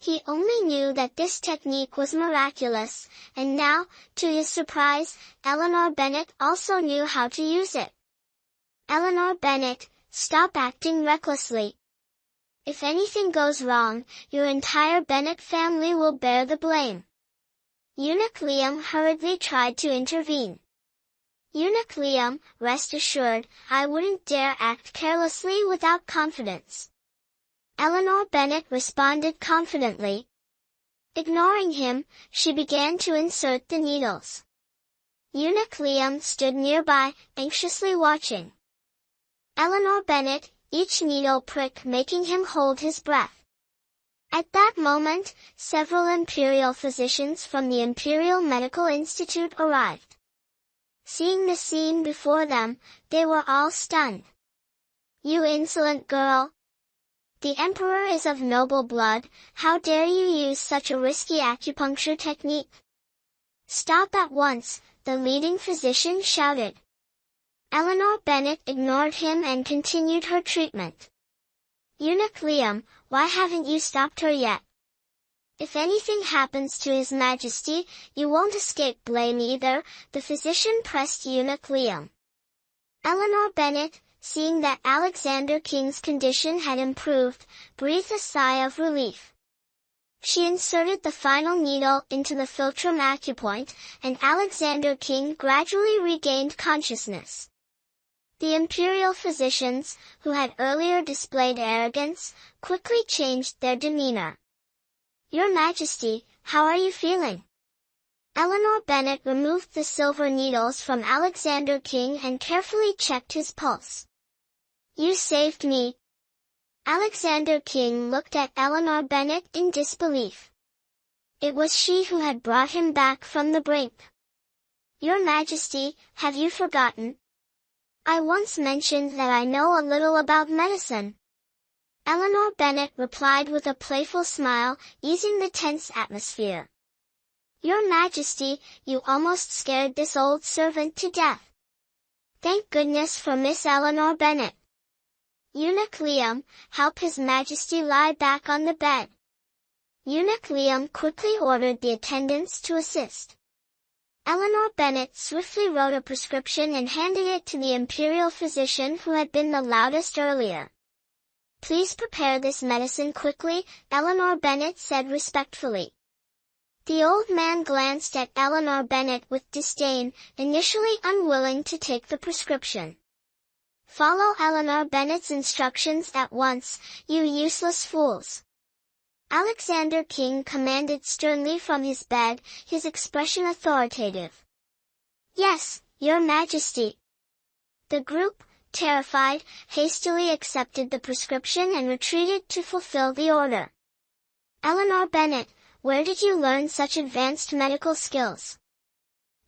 He only knew that this technique was miraculous, and now, to his surprise, Eleanor Bennet also knew how to use it. Eleanor Bennet, stop acting recklessly. If anything goes wrong, your entire Bennet family will bear the blame. Eunuch Liam hurriedly tried to intervene. Eunuch Liam, rest assured, I wouldn't dare act carelessly without confidence. Eleanor Bennet responded confidently. Ignoring him, she began to insert the needles. Eunuch Liam stood nearby, anxiously watching. Eleanor Bennet, each needle prick making him hold his breath. At that moment, several imperial physicians from the Imperial Medical Institute arrived. Seeing the scene before them, they were all stunned. You insolent girl! The emperor is of noble blood, how dare you use such a risky acupuncture technique? Stop at once, the leading physician shouted. Eleanor Bennet ignored him and continued her treatment. Eunuch Liam, why haven't you stopped her yet? If anything happens to His Majesty, you won't escape blame either, the physician pressed Eunuch Liam. Eleanor Bennet, seeing that Alexander King's condition had improved, breathed a sigh of relief. She inserted the final needle into the philtrum acupoint, and Alexander King gradually regained consciousness. The imperial physicians, who had earlier displayed arrogance, quickly changed their demeanor. Your Majesty, how are you feeling? Eleanor Bennet removed the silver needles from Alexander King and carefully checked his pulse. You saved me. Alexander King looked at Eleanor Bennet in disbelief. It was she who had brought him back from the brink. Your Majesty, have you forgotten? I once mentioned that I know a little about medicine. Eleanor Bennet replied with a playful smile, easing the tense atmosphere. Your Majesty, you almost scared this old servant to death. Thank goodness for Miss Eleanor Bennet. Eunuch Liam, help His Majesty lie back on the bed. Eunuch Liam quickly ordered the attendants to assist. Eleanor Bennet swiftly wrote a prescription and handed it to the imperial physician who had been the loudest earlier. Please prepare this medicine quickly, Eleanor Bennet said respectfully. The old man glanced at Eleanor Bennet with disdain, initially unwilling to take the prescription. Follow Eleanor Bennet's instructions at once, you useless fools. Alexander King commanded sternly from his bed, his expression authoritative. Yes, Your Majesty. The group, terrified, hastily accepted the prescription and retreated to fulfill the order. Eleanor Bennet, where did you learn such advanced medical skills?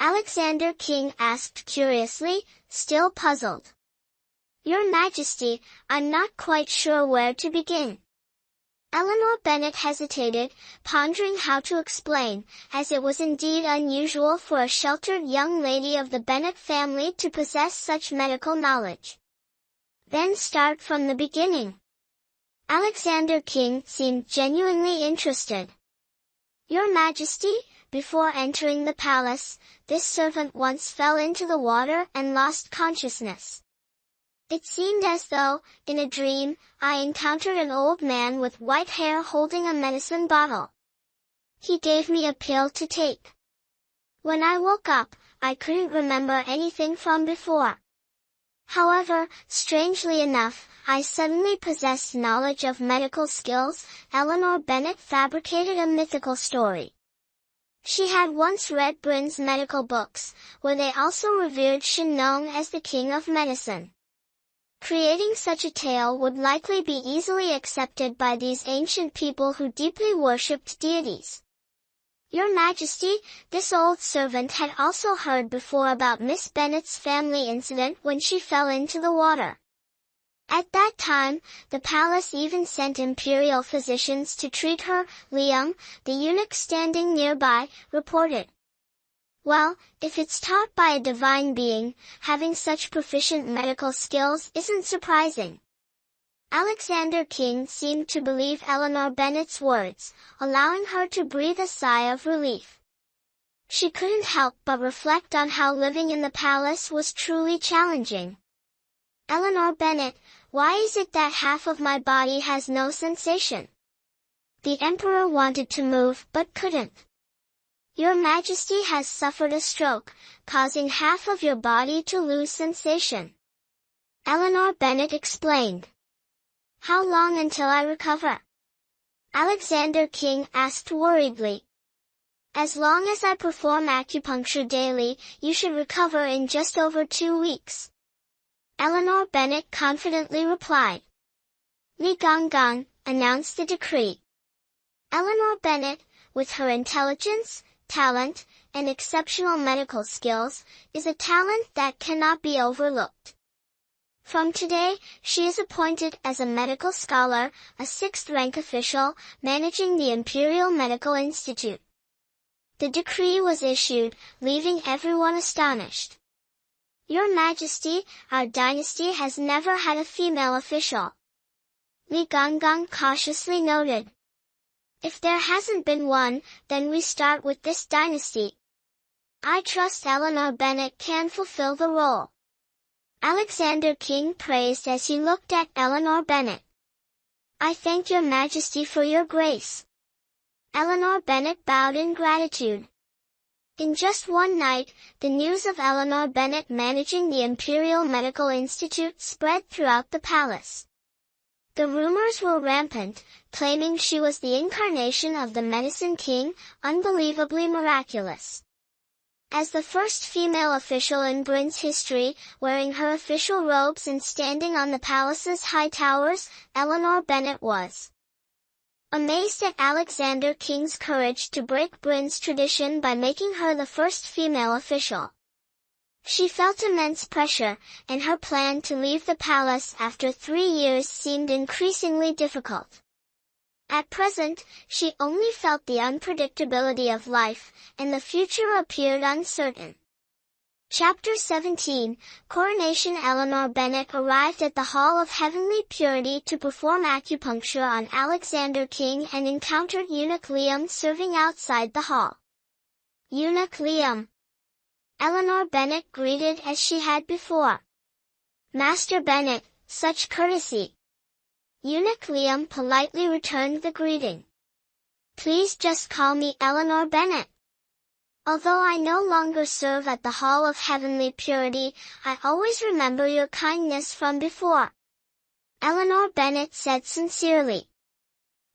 Alexander King asked curiously, still puzzled. Your Majesty, I'm not quite sure where to begin. Eleanor Bennet hesitated, pondering how to explain, as it was indeed unusual for a sheltered young lady of the Bennet family to possess such medical knowledge. Then start from the beginning. Alexander King seemed genuinely interested. Your Majesty, before entering the palace, this servant once fell into the water and lost consciousness. It seemed as though, in a dream, I encountered an old man with white hair holding a medicine bottle. He gave me a pill to take. When I woke up, I couldn't remember anything from before. However, strangely enough, I suddenly possessed knowledge of medical skills. Eleanor Bennet fabricated a mythical story. She had once read Brin's medical books, where they also revered Shin Nong as the king of medicine. Creating such a tale would likely be easily accepted by these ancient people who deeply worshipped deities. Your Majesty, this old servant had also heard before about Miss Bennet's family incident when she fell into the water. At that time, the palace even sent imperial physicians to treat her. Liam, the eunuch standing nearby, reported. Well, if it's taught by a divine being, having such proficient medical skills isn't surprising. Alexander King seemed to believe Eleanor Bennet's words, allowing her to breathe a sigh of relief. She couldn't help but reflect on how living in the palace was truly challenging. Eleanor Bennet, why is it that half of my body has no sensation? The emperor wanted to move but couldn't. Your Majesty has suffered a stroke, causing half of your body to lose sensation. Eleanor Bennet explained. How long until I recover? Alexander King asked worriedly. As long as I perform acupuncture daily, you should recover in just over 2 weeks. Eleanor Bennet confidently replied. Li Gong announced the decree. Eleanor Bennet, with her intelligence, talent, and exceptional medical skills, is a talent that cannot be overlooked. From today, she is appointed as a medical scholar, a 6th-rank official, managing the Imperial Medical Institute. The decree was issued, leaving everyone astonished. Your Majesty, our dynasty has never had a female official. Li Gong cautiously noted. If there hasn't been one, then we start with this dynasty. I trust Eleanor Bennet can fulfill the role. Alexander King praised as he looked at Eleanor Bennet. I thank your Majesty for your grace. Eleanor Bennet bowed in gratitude. In just one night, the news of Eleanor Bennet managing the Imperial Medical Institute spread throughout the palace. The rumors were rampant, claiming she was the incarnation of the Medicine King, unbelievably miraculous. As the first female official in Brin's history, wearing her official robes and standing on the palace's high towers, Eleanor Bennet was amazed at Alexander King's courage to break Brin's tradition by making her the first female official. She felt immense pressure, and her plan to leave the palace after 3 years seemed increasingly difficult. At present, she only felt the unpredictability of life, and the future appeared uncertain. Chapter 17, Coronation. Eleanor Bennet arrived at the Hall of Heavenly Purity to perform acupuncture on Alexander King and encountered Eunuch Liam serving outside the hall. Eunuch Liam. Eleanor Bennet greeted as she had before. Master Bennet, such courtesy. Eunuch Liam politely returned the greeting. Please just call me Eleanor Bennet. Although I no longer serve at the Hall of Heavenly Purity, I always remember your kindness from before. Eleanor Bennet said sincerely.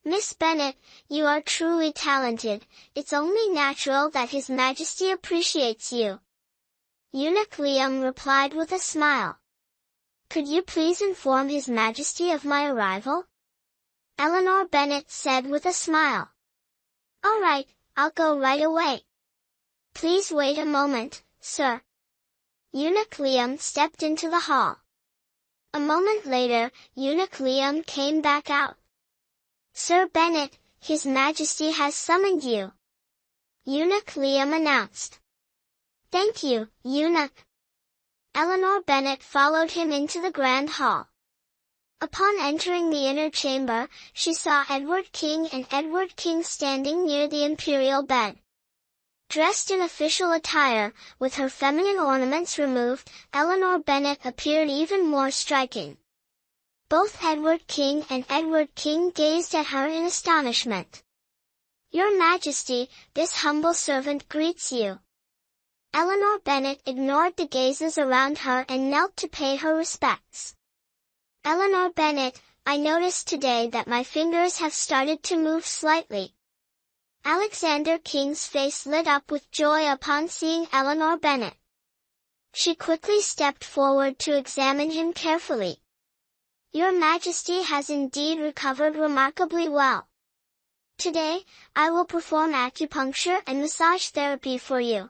Miss Bennet, you are truly talented, it's only natural that His Majesty appreciates you. Eunuch Liam replied with a smile. Could you please inform His Majesty of my arrival? Eleanor Bennet said with a smile. All right, I'll go right away. Please wait a moment, sir. Eunuch Liam stepped into the hall. A moment later, Eunuch Liam came back out. Sir Bennet, His Majesty has summoned you. Eunuch Liam announced. Thank you, Eunuch. Eleanor Bennet followed him into the grand hall. Upon entering the inner chamber, she saw Edward King and Edward King standing near the imperial bed. Dressed in official attire, with her feminine ornaments removed, Eleanor Bennet appeared even more striking. Both Edward King and Edward King gazed at her in astonishment. Your Majesty, this humble servant greets you. Eleanor Bennet ignored the gazes around her and knelt to pay her respects. Eleanor Bennet, I noticed today that my fingers have started to move slightly. Alexander King's face lit up with joy upon seeing Eleanor Bennet. She quickly stepped forward to examine him carefully. Your Majesty has indeed recovered remarkably well. Today, I will perform acupuncture and massage therapy for you.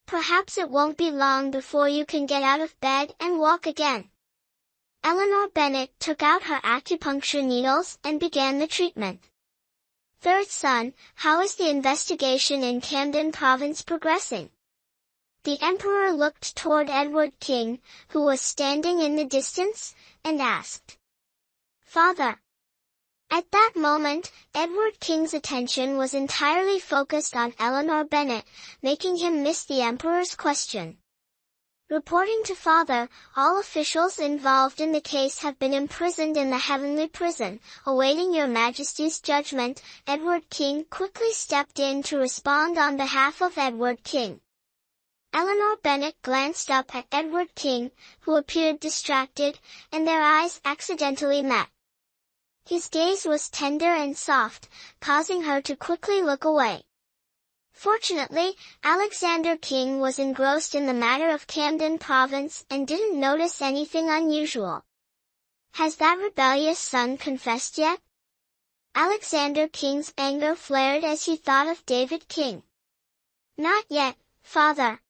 Perhaps it won't be long before you can get out of bed and walk again. Eleanor Bennet took out her acupuncture needles and began the treatment. Third son, how is the investigation in Camden Province progressing? The Emperor looked toward Edward King, who was standing in the distance, and asked. Father. At that moment, Edward King's attention was entirely focused on Eleanor Bennet, making him miss the Emperor's question. Reporting to Father, all officials involved in the case have been imprisoned in the heavenly prison, awaiting your Majesty's judgment. Edward King quickly stepped in to respond on behalf of Edward King. Eleanor Bennet glanced up at Edward King, who appeared distracted, and their eyes accidentally met. His gaze was tender and soft, causing her to quickly look away. Fortunately, Alexander King was engrossed in the matter of Camden Province and didn't notice anything unusual. Has that rebellious son confessed yet? Alexander King's anger flared as he thought of David King. Not yet, Father.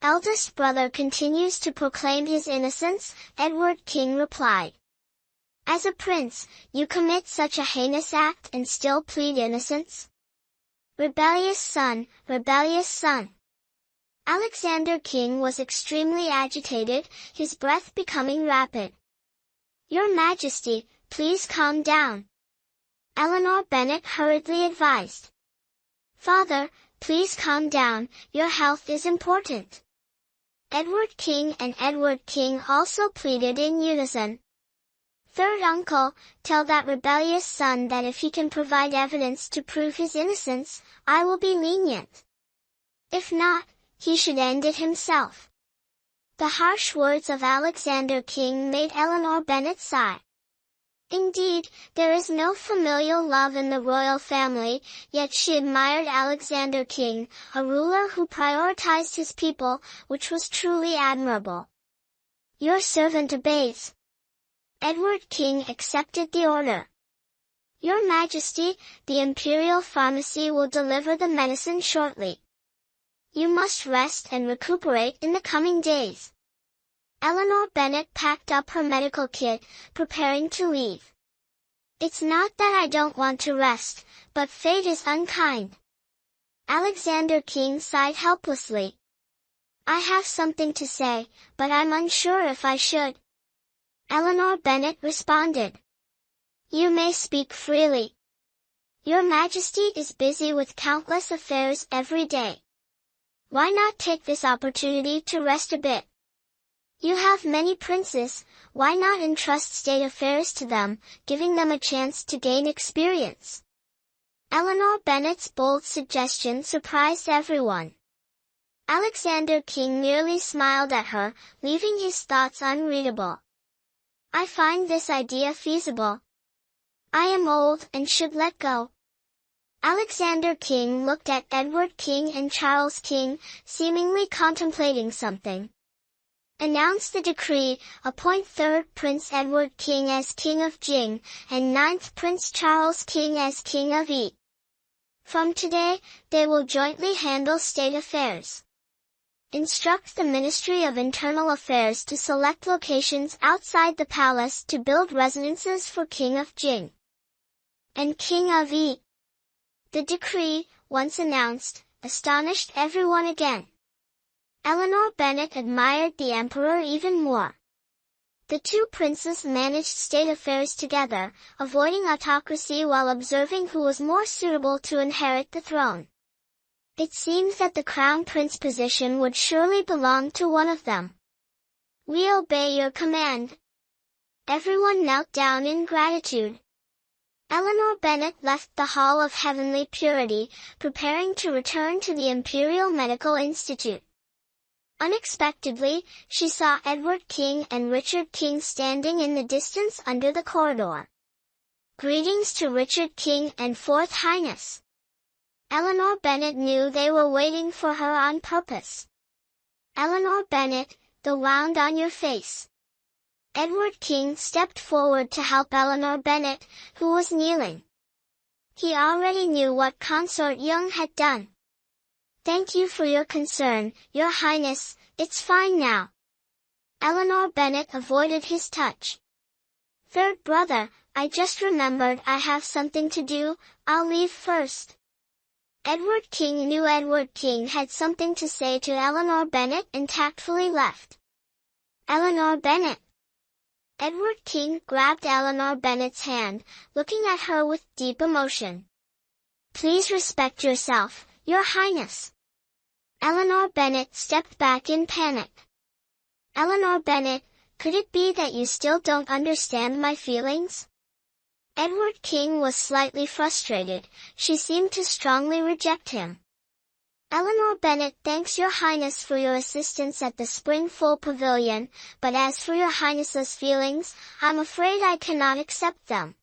Eldest brother continues to proclaim his innocence, Edward King replied. As a prince, you commit such a heinous act and still plead innocence? Rebellious son, rebellious son. Alexander King was extremely agitated, his breath becoming rapid. Your Majesty, please calm down. Eleanor Bennet hurriedly advised. Father, please calm down, your health is important. Edward King and Edward King also pleaded in unison. Third uncle, tell that rebellious son that if he can provide evidence to prove his innocence, I will be lenient. If not, he should end it himself. The harsh words of Alexander King made Eleanor Bennet sigh. Indeed, there is no familial love in the royal family, yet she admired Alexander King, a ruler who prioritized his people, which was truly admirable. Your servant obeys. Edward King accepted the order. Your Majesty, the Imperial Pharmacy will deliver the medicine shortly. You must rest and recuperate in the coming days. Eleanor Bennet packed up her medical kit, preparing to leave. It's not that I don't want to rest, but fate is unkind. Alexander King sighed helplessly. I have something to say, but I'm unsure if I should. Eleanor Bennet responded. You may speak freely. Your Majesty is busy with countless affairs every day. Why not take this opportunity to rest a bit? You have many princes, why not entrust state affairs to them, giving them a chance to gain experience? Eleanor Bennet's bold suggestion surprised everyone. Alexander King merely smiled at her, leaving his thoughts unreadable. I find this idea feasible. I am old and should let go. Alexander King looked at Edward King and Charles King, seemingly contemplating something. Announce the decree, appoint 3rd Prince Edward King as King of Jing, and 9th Prince Charles King as King of Yi. From today, they will jointly handle state affairs. Instruct the Ministry of Internal Affairs to select locations outside the palace to build residences for King of Jing and King of Yi. The decree, once announced, astonished everyone again. Eleanor Bennet admired the emperor even more. The two princes managed state affairs together, avoiding autocracy while observing who was more suitable to inherit the throne. It seemed that the crown prince position would surely belong to one of them. We obey your command. Everyone knelt down in gratitude. Eleanor Bennet left the Hall of Heavenly Purity, preparing to return to the Imperial Medical Institute. Unexpectedly, she saw Edward King and Richard King standing in the distance under the corridor. Greetings to Richard King and 4th Highness. Eleanor Bennet knew they were waiting for her on purpose. Eleanor Bennet, the wound on your face. Edward King stepped forward to help Eleanor Bennet, who was kneeling. He already knew what Consort Young had done. Thank you for your concern, Your Highness, it's fine now. Eleanor Bennet avoided his touch. 3rd brother, I just remembered I have something to do, I'll leave first. Edward King knew Edward King had something to say to Eleanor Bennet and tactfully left. Eleanor Bennet. Edward King grabbed Eleanor Bennet's hand, looking at her with deep emotion. Please respect yourself, Your Highness. Eleanor Bennet stepped back in panic. Eleanor Bennet, could it be that you still don't understand my feelings? Edward King was slightly frustrated. She seemed to strongly reject him. Eleanor Bennet thanks Your Highness for your assistance at the Spring Full Pavilion, but as for Your Highness's feelings, I'm afraid I cannot accept them.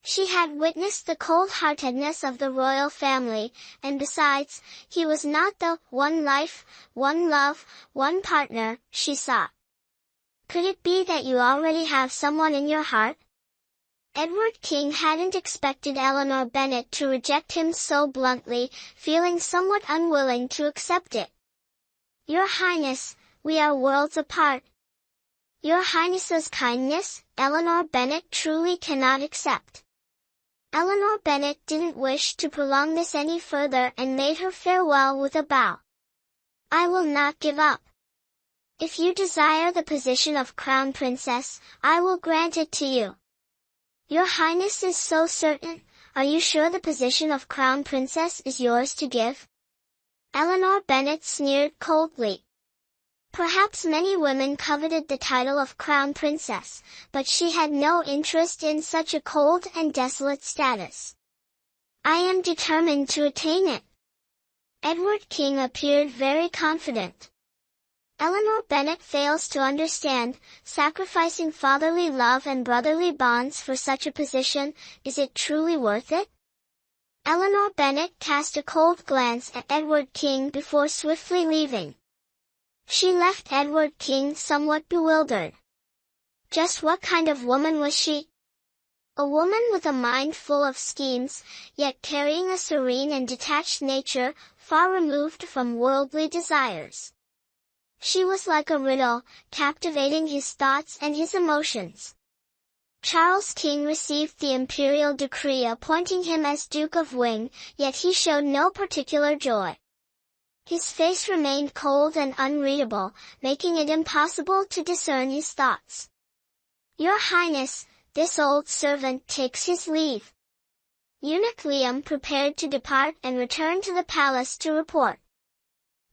She had witnessed the cold-heartedness of the royal family, and besides, he was not the one life, one love, one partner she sought. Could it be that you already have someone in your heart? Edward King hadn't expected Eleanor Bennet to reject him so bluntly, feeling somewhat unwilling to accept it. Your Highness, we are worlds apart. Your Highness's kindness, Eleanor Bennet truly cannot accept. Eleanor Bennet didn't wish to prolong this any further and made her farewell with a bow. I will not give up. If you desire the position of Crown Princess, I will grant it to you. Your Highness is so certain, are you sure the position of Crown Princess is yours to give? Eleanor Bennet sneered coldly. Perhaps many women coveted the title of Crown Princess, but she had no interest in such a cold and desolate status. I am determined to attain it. Edward King appeared very confident. Eleanor Bennet fails to understand, sacrificing fatherly love and brotherly bonds for such a position, is it truly worth it? Eleanor Bennet cast a cold glance at Edward King before swiftly leaving. She left Edward King somewhat bewildered. Just what kind of woman was she? A woman with a mind full of schemes, yet carrying a serene and detached nature, far removed from worldly desires. She was like a riddle, captivating his thoughts and his emotions. Charles King received the imperial decree appointing him as Duke of Wing, yet he showed no particular joy. His face remained cold and unreadable, making it impossible to discern his thoughts. Your Highness, this old servant takes his leave. Eunuch Liam prepared to depart and return to the palace to report.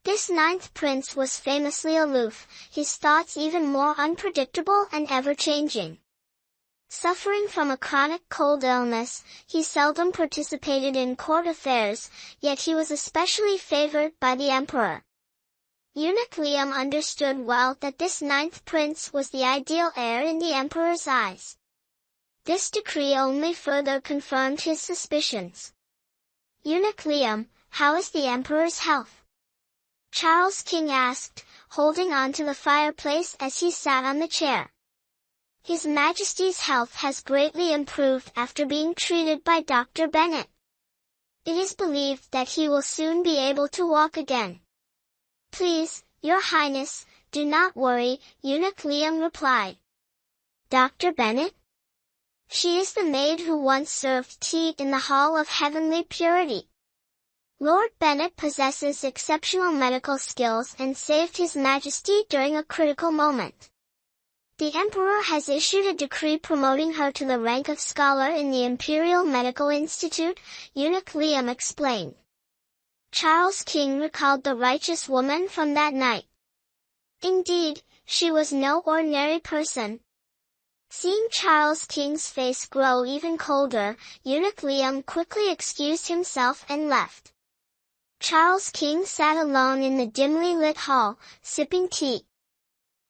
This 9th prince was famously aloof, his thoughts even more unpredictable and ever-changing. Suffering from a chronic cold illness, he seldom participated in court affairs, yet he was especially favored by the emperor. Eunuch Liam understood well that this 9th prince was the ideal heir in the emperor's eyes. This decree only further confirmed his suspicions. Eunuch Liam, how is the emperor's health? Charles King asked, holding onto the fireplace as he sat on the chair. His Majesty's health has greatly improved after being treated by Dr. Bennett. It is believed that he will soon be able to walk again. Please, Your Highness, do not worry, Eunuch Liam replied. Dr. Bennett? She is the maid who once served tea in the Hall of Heavenly Purity. Lord Bennett possesses exceptional medical skills and saved His Majesty during a critical moment. The Emperor has issued a decree promoting her to the rank of scholar in the Imperial Medical Institute, Eunuch Liam explained. Charles King recalled the righteous woman from that night. Indeed, she was no ordinary person. Seeing Charles King's face grow even colder, Eunuch Liam quickly excused himself and left. Charles King sat alone in the dimly lit hall, sipping tea.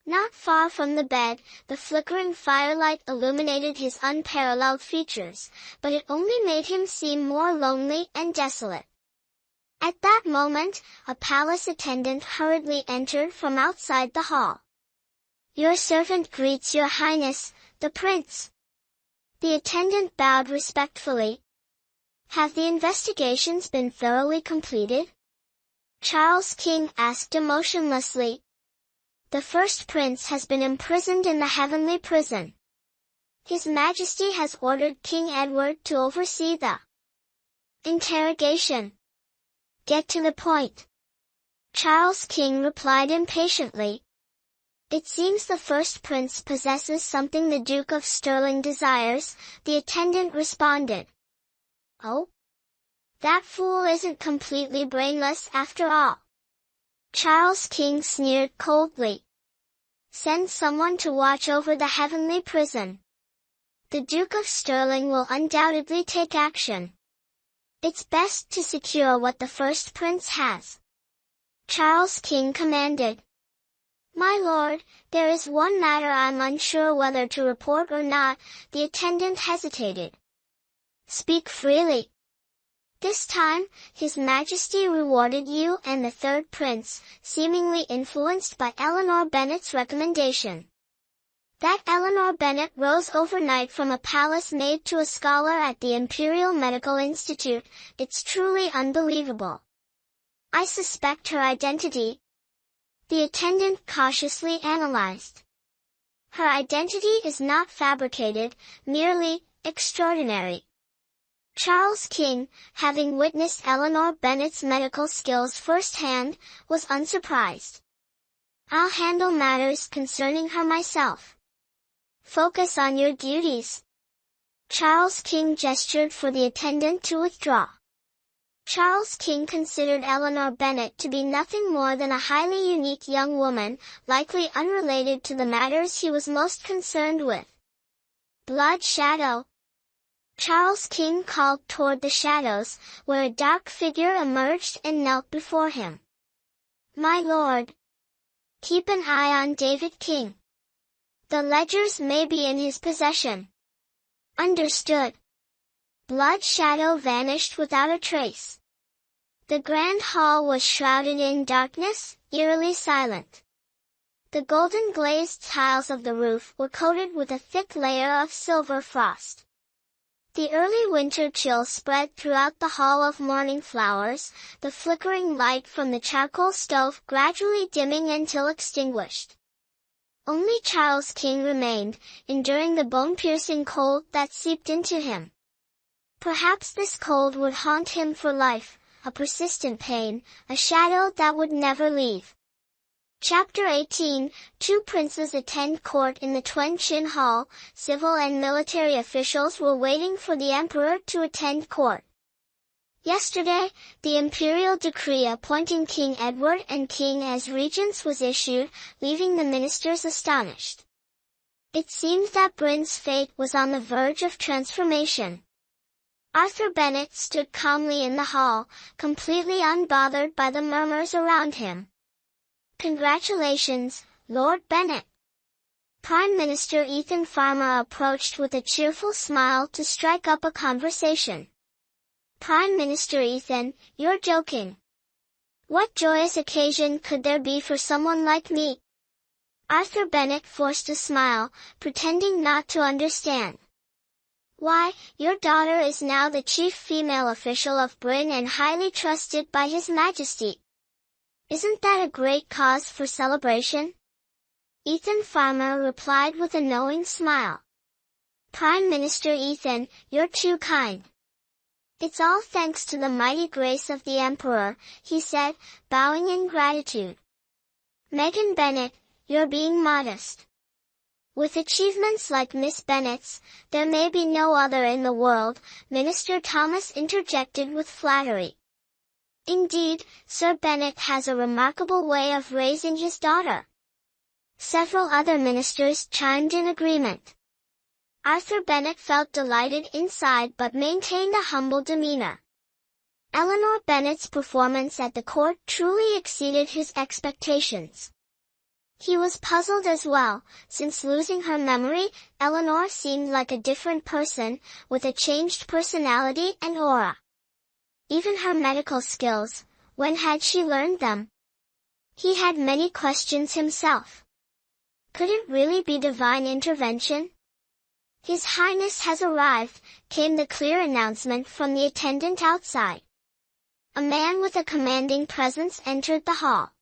Not far from the bed, the flickering firelight illuminated his unparalleled features, but it only made him seem more lonely and desolate. At that moment, a palace attendant hurriedly entered from outside the hall. Your servant greets Your Highness, the Prince. The attendant bowed respectfully. Have the investigations been thoroughly completed? Charles King asked emotionlessly. The first prince has been imprisoned in the heavenly prison. His Majesty has ordered King Edward to oversee the interrogation. Get to the point. Charles King replied impatiently. It seems the first prince possesses something the Duke of Stirling desires, the attendant responded. Oh? That fool isn't completely brainless after all. Charles King sneered coldly. Send someone to watch over the heavenly prison. The Duke of Stirling will undoubtedly take action. It's best to secure what the first prince has. Charles King commanded. My lord, there is one matter I'm unsure whether to report or not, the attendant hesitated. Speak freely. This time, His Majesty rewarded you and the third prince, seemingly influenced by Eleanor Bennett's recommendation. That Eleanor Bennett rose overnight from a palace maid to a scholar at the Imperial Medical Institute, it's truly unbelievable. I suspect her identity. The attendant cautiously analyzed. Her identity is not fabricated, merely extraordinary. Charles King, having witnessed Eleanor Bennett's medical skills firsthand, was unsurprised. I'll handle matters concerning her myself. Focus on your duties. Charles King gestured for the attendant to withdraw. Charles King considered Eleanor Bennett to be nothing more than a highly unique young woman, likely unrelated to the matters he was most concerned with. Blood Shadow. Charles King called toward the shadows, where a dark figure emerged and knelt before him. My lord. Keep an eye on David King. The ledgers may be in his possession. Understood. Blood Shadow vanished without a trace. The grand hall was shrouded in darkness, eerily silent. The golden glazed tiles of the roof were coated with a thick layer of silver frost. The early winter chill spread throughout the hall of morning flowers, the flickering light from the charcoal stove gradually dimming until extinguished. Only Charles King remained, enduring the bone-piercing cold that seeped into him. Perhaps this cold would haunt him for life, a persistent pain, a shadow that would never leave. Chapter 18, Two princes attend court in the Tuen Chin Hall. Civil and military officials were waiting for the emperor to attend court. Yesterday, the imperial decree appointing King Edward and King as regents was issued, leaving the ministers astonished. It seemed that Bryn's fate was on the verge of transformation. Arthur Bennett stood calmly in the hall, completely unbothered by the murmurs around him. Congratulations, Lord Bennett. Prime Minister Ethan Farmer approached with a cheerful smile to strike up a conversation. Prime Minister Ethan, you're joking. What joyous occasion could there be for someone like me? Arthur Bennet forced a smile, pretending not to understand. Why, your daughter is now the chief female official of Britain and highly trusted by His Majesty. Isn't that a great cause for celebration? Ethan Farmer replied with a knowing smile. Prime Minister Ethan, you're too kind. It's all thanks to the mighty grace of the Emperor, he said, bowing in gratitude. Megan Bennet, you're being modest. With achievements like Miss Bennet's, there may be no other in the world, Minister Thomas interjected with flattery. Indeed, Sir Bennet has a remarkable way of raising his daughter. Several other ministers chimed in agreement. Arthur Bennet felt delighted inside but maintained a humble demeanor. Eleanor Bennet's performance at the court truly exceeded his expectations. He was puzzled as well, since losing her memory, Eleanor seemed like a different person, with a changed personality and aura. Even her medical skills, when had she learned them? He had many questions himself. Could it really be divine intervention? His Highness has arrived, came the clear announcement from the attendant outside. A man with a commanding presence entered the hall.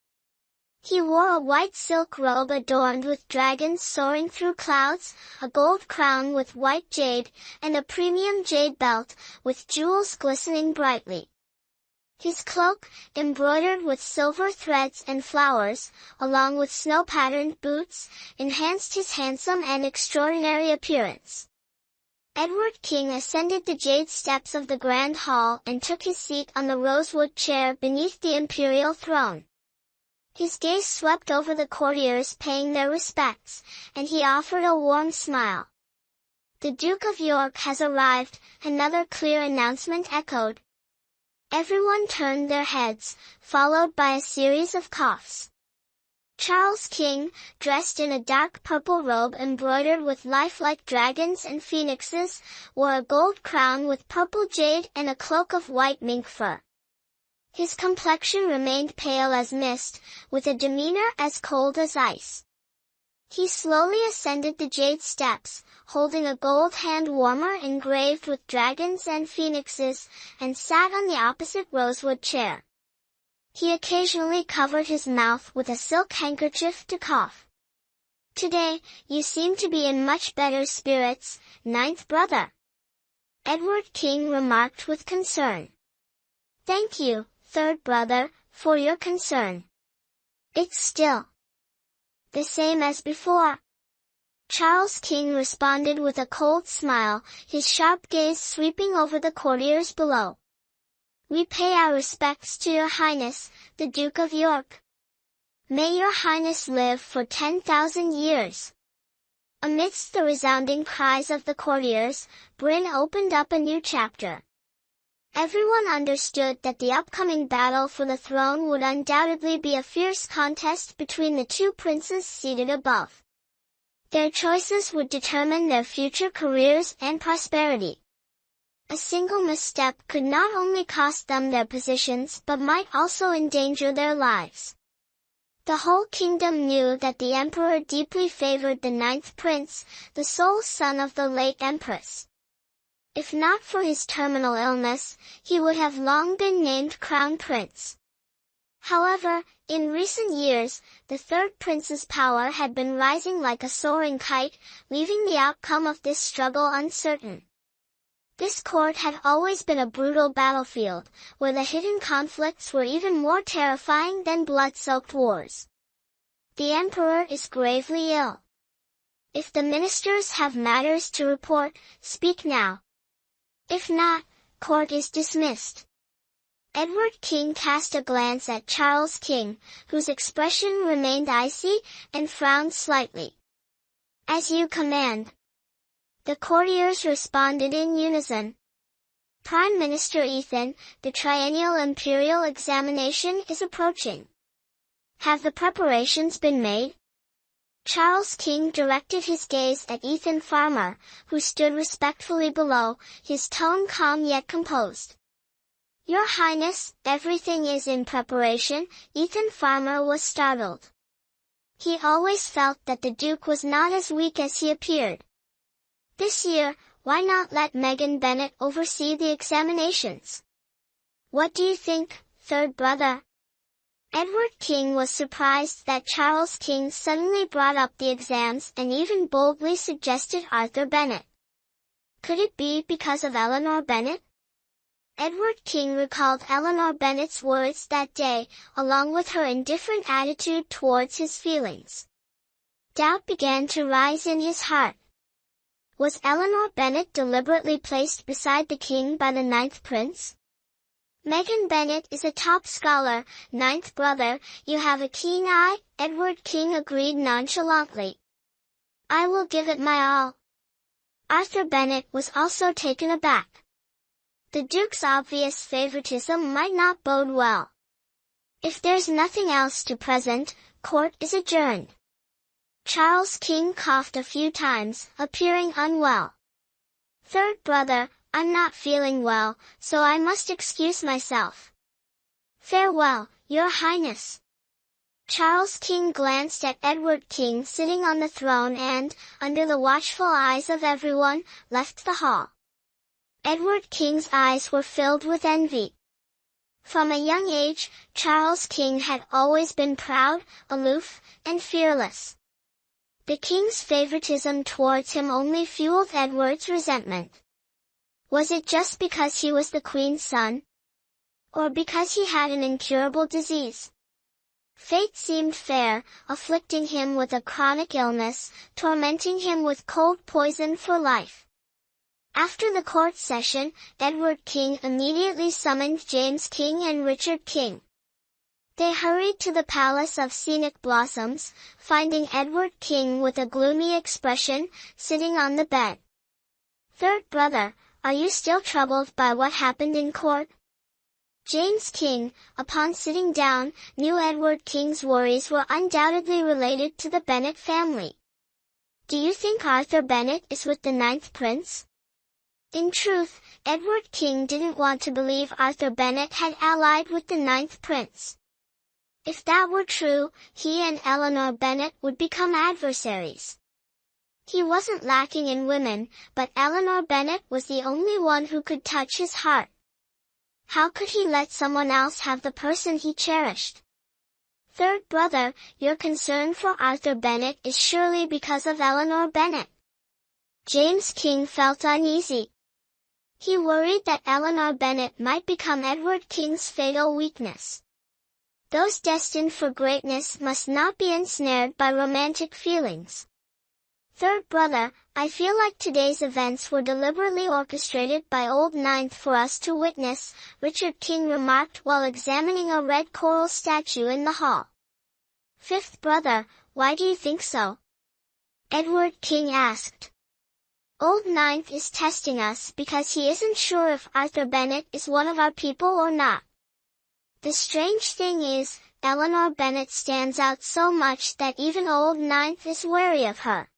He wore a white silk robe adorned with dragons soaring through clouds, a gold crown with white jade, and a premium jade belt, with jewels glistening brightly. His cloak, embroidered with silver threads and flowers, along with snow-patterned boots, enhanced his handsome and extraordinary appearance. Edward King ascended the jade steps of the Grand Hall and took his seat on the rosewood chair beneath the imperial throne. His gaze swept over the courtiers paying their respects, and he offered a warm smile. The Duke of York has arrived, another clear announcement echoed. Everyone turned their heads, followed by a series of coughs. Charles King, dressed in a dark purple robe embroidered with lifelike dragons and phoenixes, wore a gold crown with purple jade and a cloak of white mink fur. His complexion remained pale as mist, with a demeanor as cold as ice. He slowly ascended the jade steps, holding a gold hand warmer engraved with dragons and phoenixes, and sat on the opposite rosewood chair. He occasionally covered his mouth with a silk handkerchief to cough. Today, you seem to be in much better spirits, ninth brother. Edward King remarked with concern. Thank you, third brother, for your concern. It's still the same as before. Charles King responded with a cold smile, his sharp gaze sweeping over the courtiers below. We pay our respects to your Highness, the Duke of York. May your Highness live for 10,000 years. Amidst the resounding cries of the courtiers, Britain opened up a new chapter. Everyone understood that the upcoming battle for the throne would undoubtedly be a fierce contest between the two princes seated above. Their choices would determine their future careers and prosperity. A single misstep could not only cost them their positions but might also endanger their lives. The whole kingdom knew that the emperor deeply favored the ninth prince, the sole son of the late Empress. If not for his terminal illness, he would have long been named crown prince. However, in recent years, the third prince's power had been rising like a soaring kite, leaving the outcome of this struggle uncertain. This court had always been a brutal battlefield, where the hidden conflicts were even more terrifying than blood-soaked wars. The emperor is gravely ill. If the ministers have matters to report, speak now. If not, court is dismissed. Edward King cast a glance at Charles King, whose expression remained icy, and frowned slightly. As you command. The courtiers responded in unison. Prime Minister Ethan, the triennial imperial examination is approaching. Have the preparations been made? Charles King directed his gaze at Ethan Farmer, who stood respectfully below, his tone calm yet composed. Your Highness, everything is in preparation. Ethan Farmer was startled. He always felt that the Duke was not as weak as he appeared. This year, why not let Megan Bennett oversee the examinations? What do you think, third brother? Edward King was surprised that Charles King suddenly brought up the exams and even boldly suggested Arthur Bennett. Could it be because of Eleanor Bennett? Edward King recalled Eleanor Bennett's words that day, along with her indifferent attitude towards his feelings. Doubt began to rise in his heart. Was Eleanor Bennett deliberately placed beside the king by the ninth prince? Megan Bennett is a top scholar, ninth brother, you have a keen eye, Edward King agreed nonchalantly. I will give it my all. Arthur Bennett was also taken aback. The Duke's obvious favoritism might not bode well. If there's nothing else to present, court is adjourned. Charles King coughed a few times, appearing unwell. Third brother, I'm not feeling well, so I must excuse myself. Farewell, Your Highness. Charles King glanced at Edward King sitting on the throne and, under the watchful eyes of everyone, left the hall. Edward King's eyes were filled with envy. From a young age, Charles King had always been proud, aloof, and fearless. The king's favoritism towards him only fueled Edward's resentment. Was it just because he was the queen's son? Or because he had an incurable disease? Fate seemed fair, afflicting him with a chronic illness, tormenting him with cold poison for life. After the court session, Edward King immediately summoned James King and Richard King. They hurried to the Palace of Scenic Blossoms, finding Edward King with a gloomy expression, sitting on the bed. Third brother, are you still troubled by what happened in court? James King, upon sitting down, knew Edward King's worries were undoubtedly related to the Bennett family. Do you think Arthur Bennett is with the ninth prince? In truth, Edward King didn't want to believe Arthur Bennett had allied with the ninth prince. If that were true, he and Eleanor Bennett would become adversaries. He wasn't lacking in women, but Eleanor Bennett was the only one who could touch his heart. How could he let someone else have the person he cherished? Third brother, your concern for Arthur Bennett is surely because of Eleanor Bennett. James King felt uneasy. He worried that Eleanor Bennett might become Edward King's fatal weakness. Those destined for greatness must not be ensnared by romantic feelings. Third brother, I feel like today's events were deliberately orchestrated by Old Ninth for us to witness, Richard King remarked while examining a red coral statue in the hall. Fifth brother, why do you think so? Edward King asked. Old Ninth is testing us because he isn't sure if Arthur Bennett is one of our people or not. The strange thing is, Eleanor Bennett stands out so much that even Old Ninth is wary of her.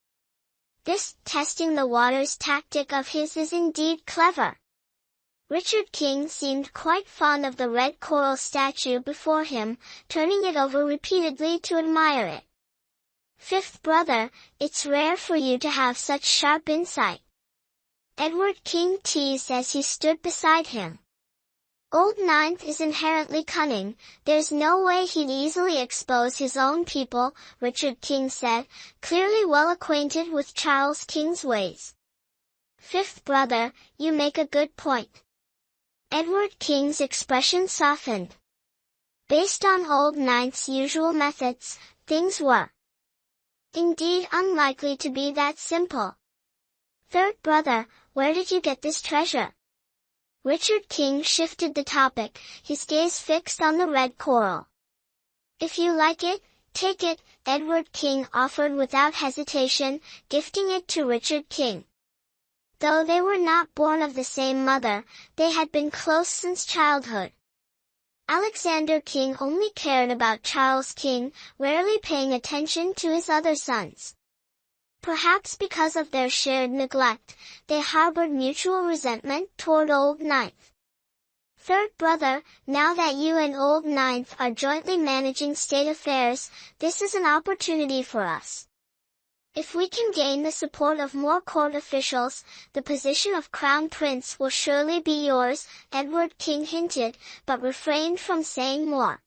This testing the waters tactic of his is indeed clever. Richard King seemed quite fond of the red coral statue before him, turning it over repeatedly to admire it. Fifth brother, it's rare for you to have such sharp insight. Edward King teased as he stood beside him. Old Ninth is inherently cunning, there's no way he'd easily expose his own people, Richard King said, clearly well acquainted with Charles King's ways. Fifth brother, you make a good point. Edward King's expression softened. Based on Old Ninth's usual methods, things were indeed unlikely to be that simple. Third brother, where did you get this treasure? Richard King shifted the topic, his gaze fixed on the red coral. If you like it, take it, Edward King offered without hesitation, gifting it to Richard King. Though they were not born of the same mother, they had been close since childhood. Alexander King only cared about Charles King, rarely paying attention to his other sons. Perhaps because of their shared neglect, they harbored mutual resentment toward Old Ninth. Third brother, now that you and old ninth are jointly managing state affairs, this is an opportunity for us. If we can gain the support of more court officials, the position of crown prince will surely be yours, Edward King hinted, but refrained from saying more.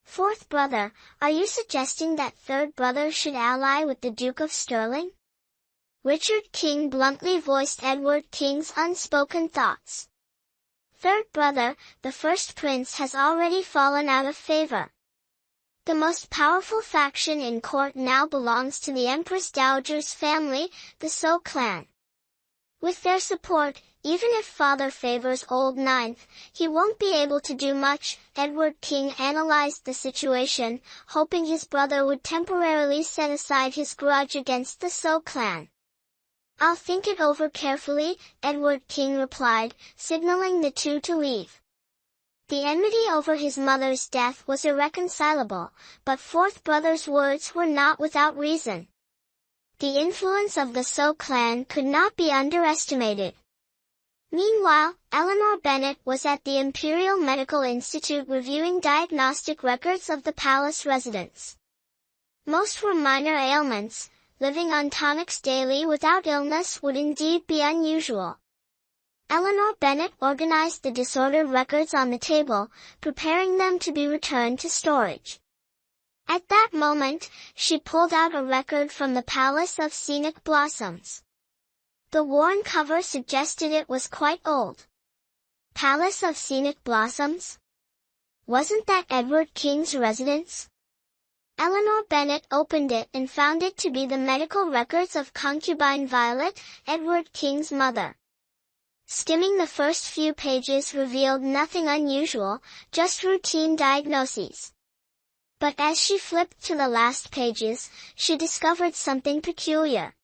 Fourth brother, are you suggesting that third brother should ally with the Duke of Stirling? Richard King bluntly voiced Edward King's unspoken thoughts. Third brother, the first prince has already fallen out of favor. The most powerful faction in court now belongs to the Empress Dowager's family, the So clan. With their support, even if father favors old ninth, he won't be able to do much. Edward King analyzed the situation, hoping his brother would temporarily set aside his grudge against the So clan. I'll think it over carefully, Edward King replied, signaling the two to leave. The enmity over his mother's death was irreconcilable, but fourth brother's words were not without reason. The influence of the So clan could not be underestimated. Meanwhile, Eleanor Bennet was at the Imperial Medical Institute reviewing diagnostic records of the palace residents. Most were minor ailments. Living on tonics daily without illness would indeed be unusual. Eleanor Bennet organized the disordered records on the table, preparing them to be returned to storage. At that moment, she pulled out a record from the Palace of Scenic Blossoms. The worn cover suggested it was quite old. Palace of Scenic Blossoms? Wasn't that Edward King's residence? Eleanor Bennet opened it and found it to be the medical records of concubine Violet, Edward King's mother. Skimming the first few pages revealed nothing unusual, just routine diagnoses. But as she flipped to the last pages, she discovered something peculiar.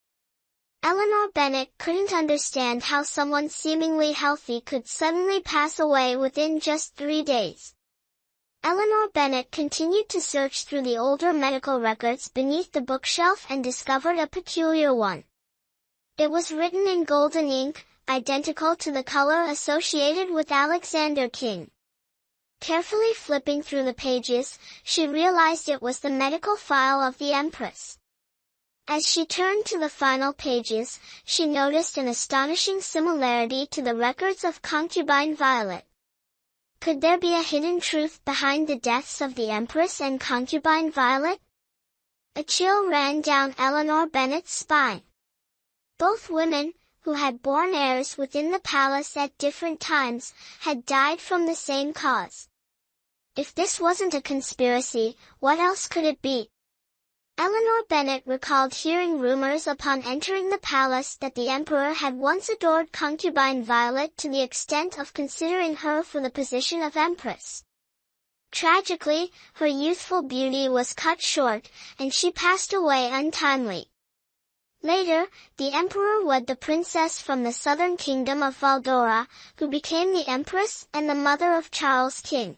Eleanor Bennet couldn't understand how someone seemingly healthy could suddenly pass away within just 3 days. Eleanor Bennet continued to search through the older medical records beneath the bookshelf and discovered a peculiar one. It was written in golden ink, identical to the color associated with Alexander King. Carefully flipping through the pages, she realized it was the medical file of the Empress. As she turned to the final pages, she noticed an astonishing similarity to the records of concubine Violet. Could there be a hidden truth behind the deaths of the Empress and concubine Violet? A chill ran down Eleanor Bennet's spine. Both women, who had borne heirs within the palace at different times, had died from the same cause. If this wasn't a conspiracy, what else could it be? Eleanor Bennet recalled hearing rumors upon entering the palace that the emperor had once adored concubine Violet to the extent of considering her for the position of empress. Tragically, her youthful beauty was cut short, and she passed away untimely. Later, the emperor wed the princess from the southern kingdom of Valdora, who became the empress and the mother of Charles King.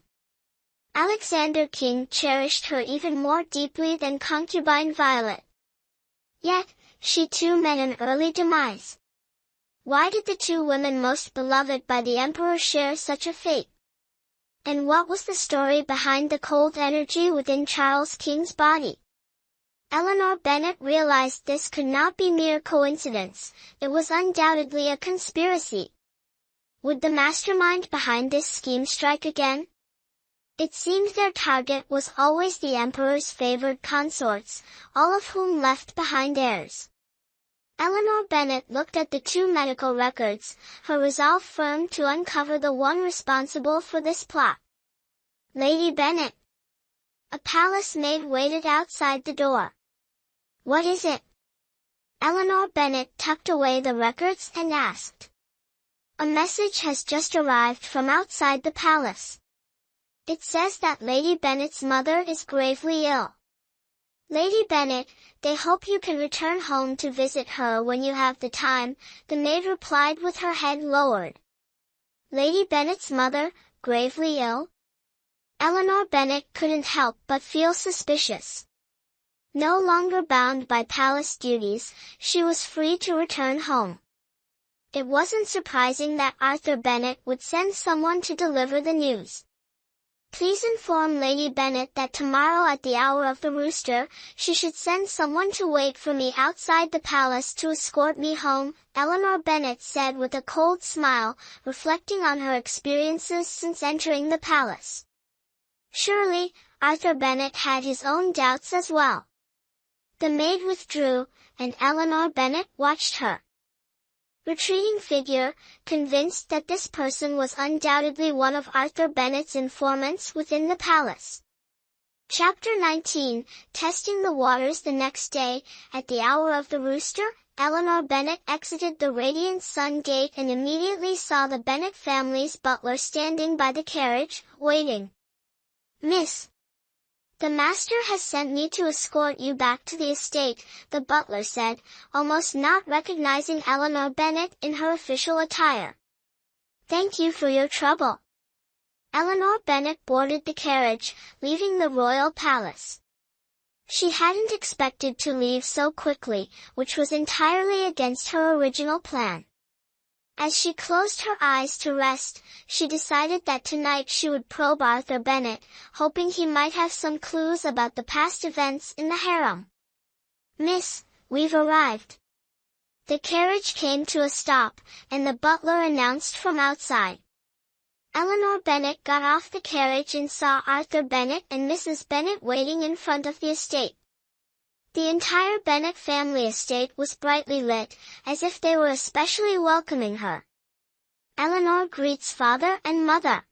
Alexander King cherished her even more deeply than concubine Violet. Yet, she too met an early demise. Why did the two women most beloved by the emperor share such a fate? And what was the story behind the cold energy within Charles King's body? Eleanor Bennet realized this could not be mere coincidence, it was undoubtedly a conspiracy. Would the mastermind behind this scheme strike again? It seemed their target was always the emperor's favored consorts, all of whom left behind heirs. Eleanor Bennet looked at the two medical records, her resolve firm to uncover the one responsible for this plot. Lady Bennet. A palace maid waited outside the door. What is it? Eleanor Bennet tucked away the records and asked. A message has just arrived from outside the palace. It says that Lady Bennet's mother is gravely ill. Lady Bennet, they hope you can return home to visit her when you have the time, the maid replied with her head lowered. Lady Bennet's mother, gravely ill? Eleanor Bennet couldn't help but feel suspicious. No longer bound by palace duties, she was free to return home. It wasn't surprising that Arthur Bennet would send someone to deliver the news. Please inform Lady Bennet that tomorrow at the hour of the rooster, she should send someone to wait for me outside the palace to escort me home, Eleanor Bennet said with a cold smile, reflecting on her experiences since entering the palace. Surely, Arthur Bennet had his own doubts as well. The maid withdrew, and Eleanor Bennet watched her retreating figure, convinced that this person was undoubtedly one of Arthur Bennet's informants within the palace. Chapter 19, Testing the Waters. The next day, at the hour of the rooster, Eleanor Bennet exited the Radiant Sun Gate and immediately saw the Bennet family's butler standing by the carriage, waiting. "Miss, the master has sent me to escort you back to the estate," the butler said, almost not recognizing Eleanor Bennet in her official attire. "Thank you for your trouble." Eleanor Bennet boarded the carriage, leaving the royal palace. She hadn't expected to leave so quickly, which was entirely against her original plan. As she closed her eyes to rest, she decided that tonight she would probe Arthur Bennet, hoping he might have some clues about the past events in the harem. "Miss, we've arrived." The carriage came to a stop, and the butler announced from outside. Eleanor Bennet got off the carriage and saw Arthur Bennet and Mrs. Bennet waiting in front of the estate. The entire Bennet family estate was brightly lit, as if they were especially welcoming her. "Eleanor greets father and mother."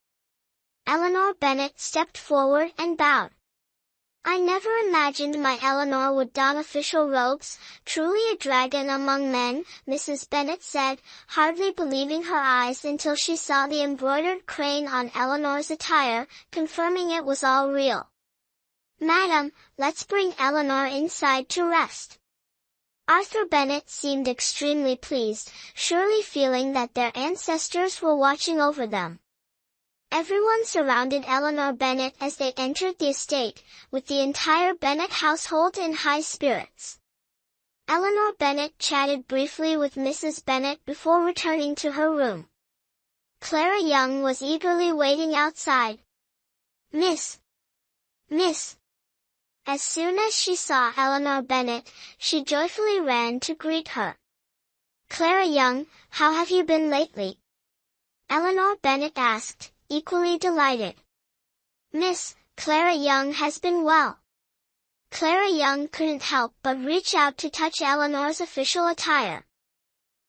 Eleanor Bennet stepped forward and bowed. "I never imagined my Eleanor would don official robes, truly a dragon among men," Mrs. Bennet said, hardly believing her eyes until she saw the embroidered crane on Eleanor's attire, confirming it was all real. "Madam, let's bring Eleanor inside to rest." Arthur Bennet seemed extremely pleased, surely feeling that their ancestors were watching over them. Everyone surrounded Eleanor Bennet as they entered the estate, with the entire Bennet household in high spirits. Eleanor Bennet chatted briefly with Mrs. Bennet before returning to her room. Clara Young was eagerly waiting outside. Miss. As soon as she saw Eleanor Bennet, she joyfully ran to greet her. "Clara Young, how have you been lately?" Eleanor Bennet asked, equally delighted. "Miss, Clara Young has been well." Clara Young couldn't help but reach out to touch Eleanor's official attire.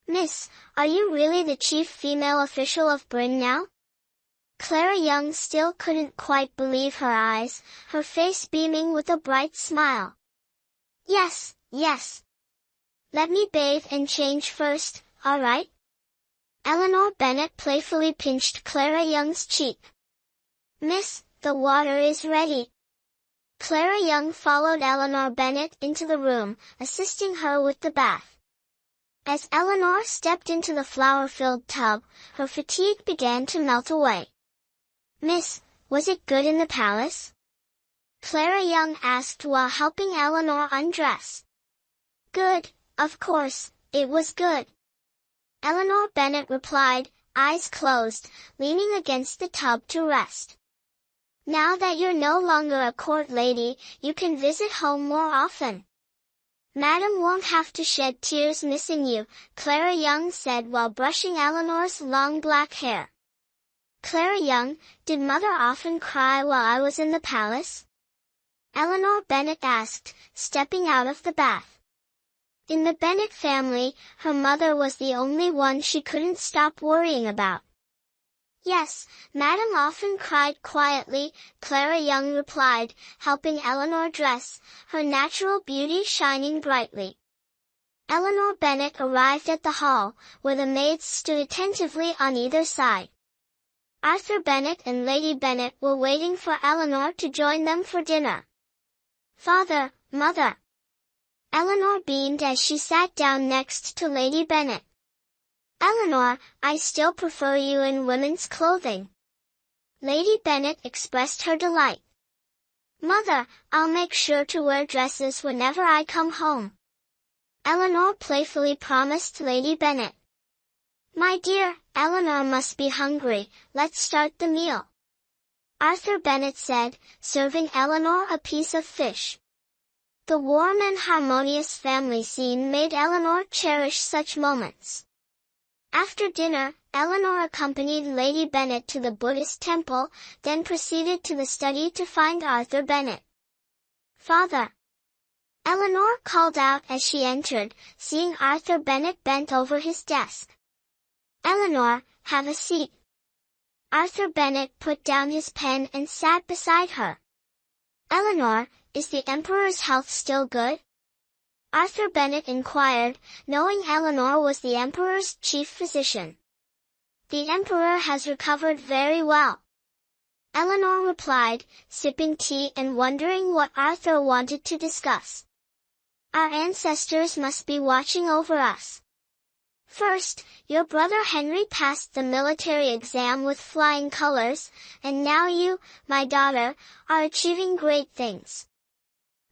"Miss, are you really the chief female official of Bryn now?" Clara Young still couldn't quite believe her eyes, her face beaming with a bright smile. Yes. Let me bathe and change first, all right?" Eleanor Bennet playfully pinched Clara Young's cheek. "Miss, the water is ready." Clara Young followed Eleanor Bennet into the room, assisting her with the bath. As Eleanor stepped into the flower-filled tub, her fatigue began to melt away. "Miss, was it good in the palace?" Clara Young asked while helping Eleanor undress. "Good, of course, it was good." Eleanor Bennet replied, eyes closed, leaning against the tub to rest. "Now that you're no longer a court lady, you can visit home more often. Madam won't have to shed tears missing you," Clara Young said while brushing Eleanor's long black hair. "Clara Young, did mother often cry while I was in the palace?" Eleanor Bennet asked, stepping out of the bath. In the Bennet family, her mother was the only one she couldn't stop worrying about. "Yes, Madam often cried quietly," Clara Young replied, helping Eleanor dress, her natural beauty shining brightly. Eleanor Bennet arrived at the hall, where the maids stood attentively on either side. Arthur Bennet and Lady Bennet were waiting for Eleanor to join them for dinner. "Father, Mother." Eleanor beamed as she sat down next to Lady Bennet. "Eleanor, I still prefer you in women's clothing." Lady Bennet expressed her delight. "Mother, I'll make sure to wear dresses whenever I come home." Eleanor playfully promised Lady Bennet. My dear, Eleanor must be hungry, let's start the meal. Arthur Bennet said, serving Eleanor a piece of fish. The warm and harmonious family scene made Eleanor cherish such moments. After dinner, Eleanor accompanied Lady Bennet to the Buddhist temple, then proceeded to the study to find Arthur Bennet. Father! Eleanor called out as she entered, seeing Arthur Bennet bent over his desk. Eleanor, have a seat. Arthur Bennet put down his pen and sat beside her. Eleanor, is the Emperor's health still good? Arthur Bennet inquired, knowing Eleanor was the Emperor's chief physician. The Emperor has recovered very well. Eleanor replied, sipping tea and wondering what Arthur wanted to discuss. Our ancestors must be watching over us. First, your brother Henry passed the military exam with flying colors, and now you, my daughter, are achieving great things.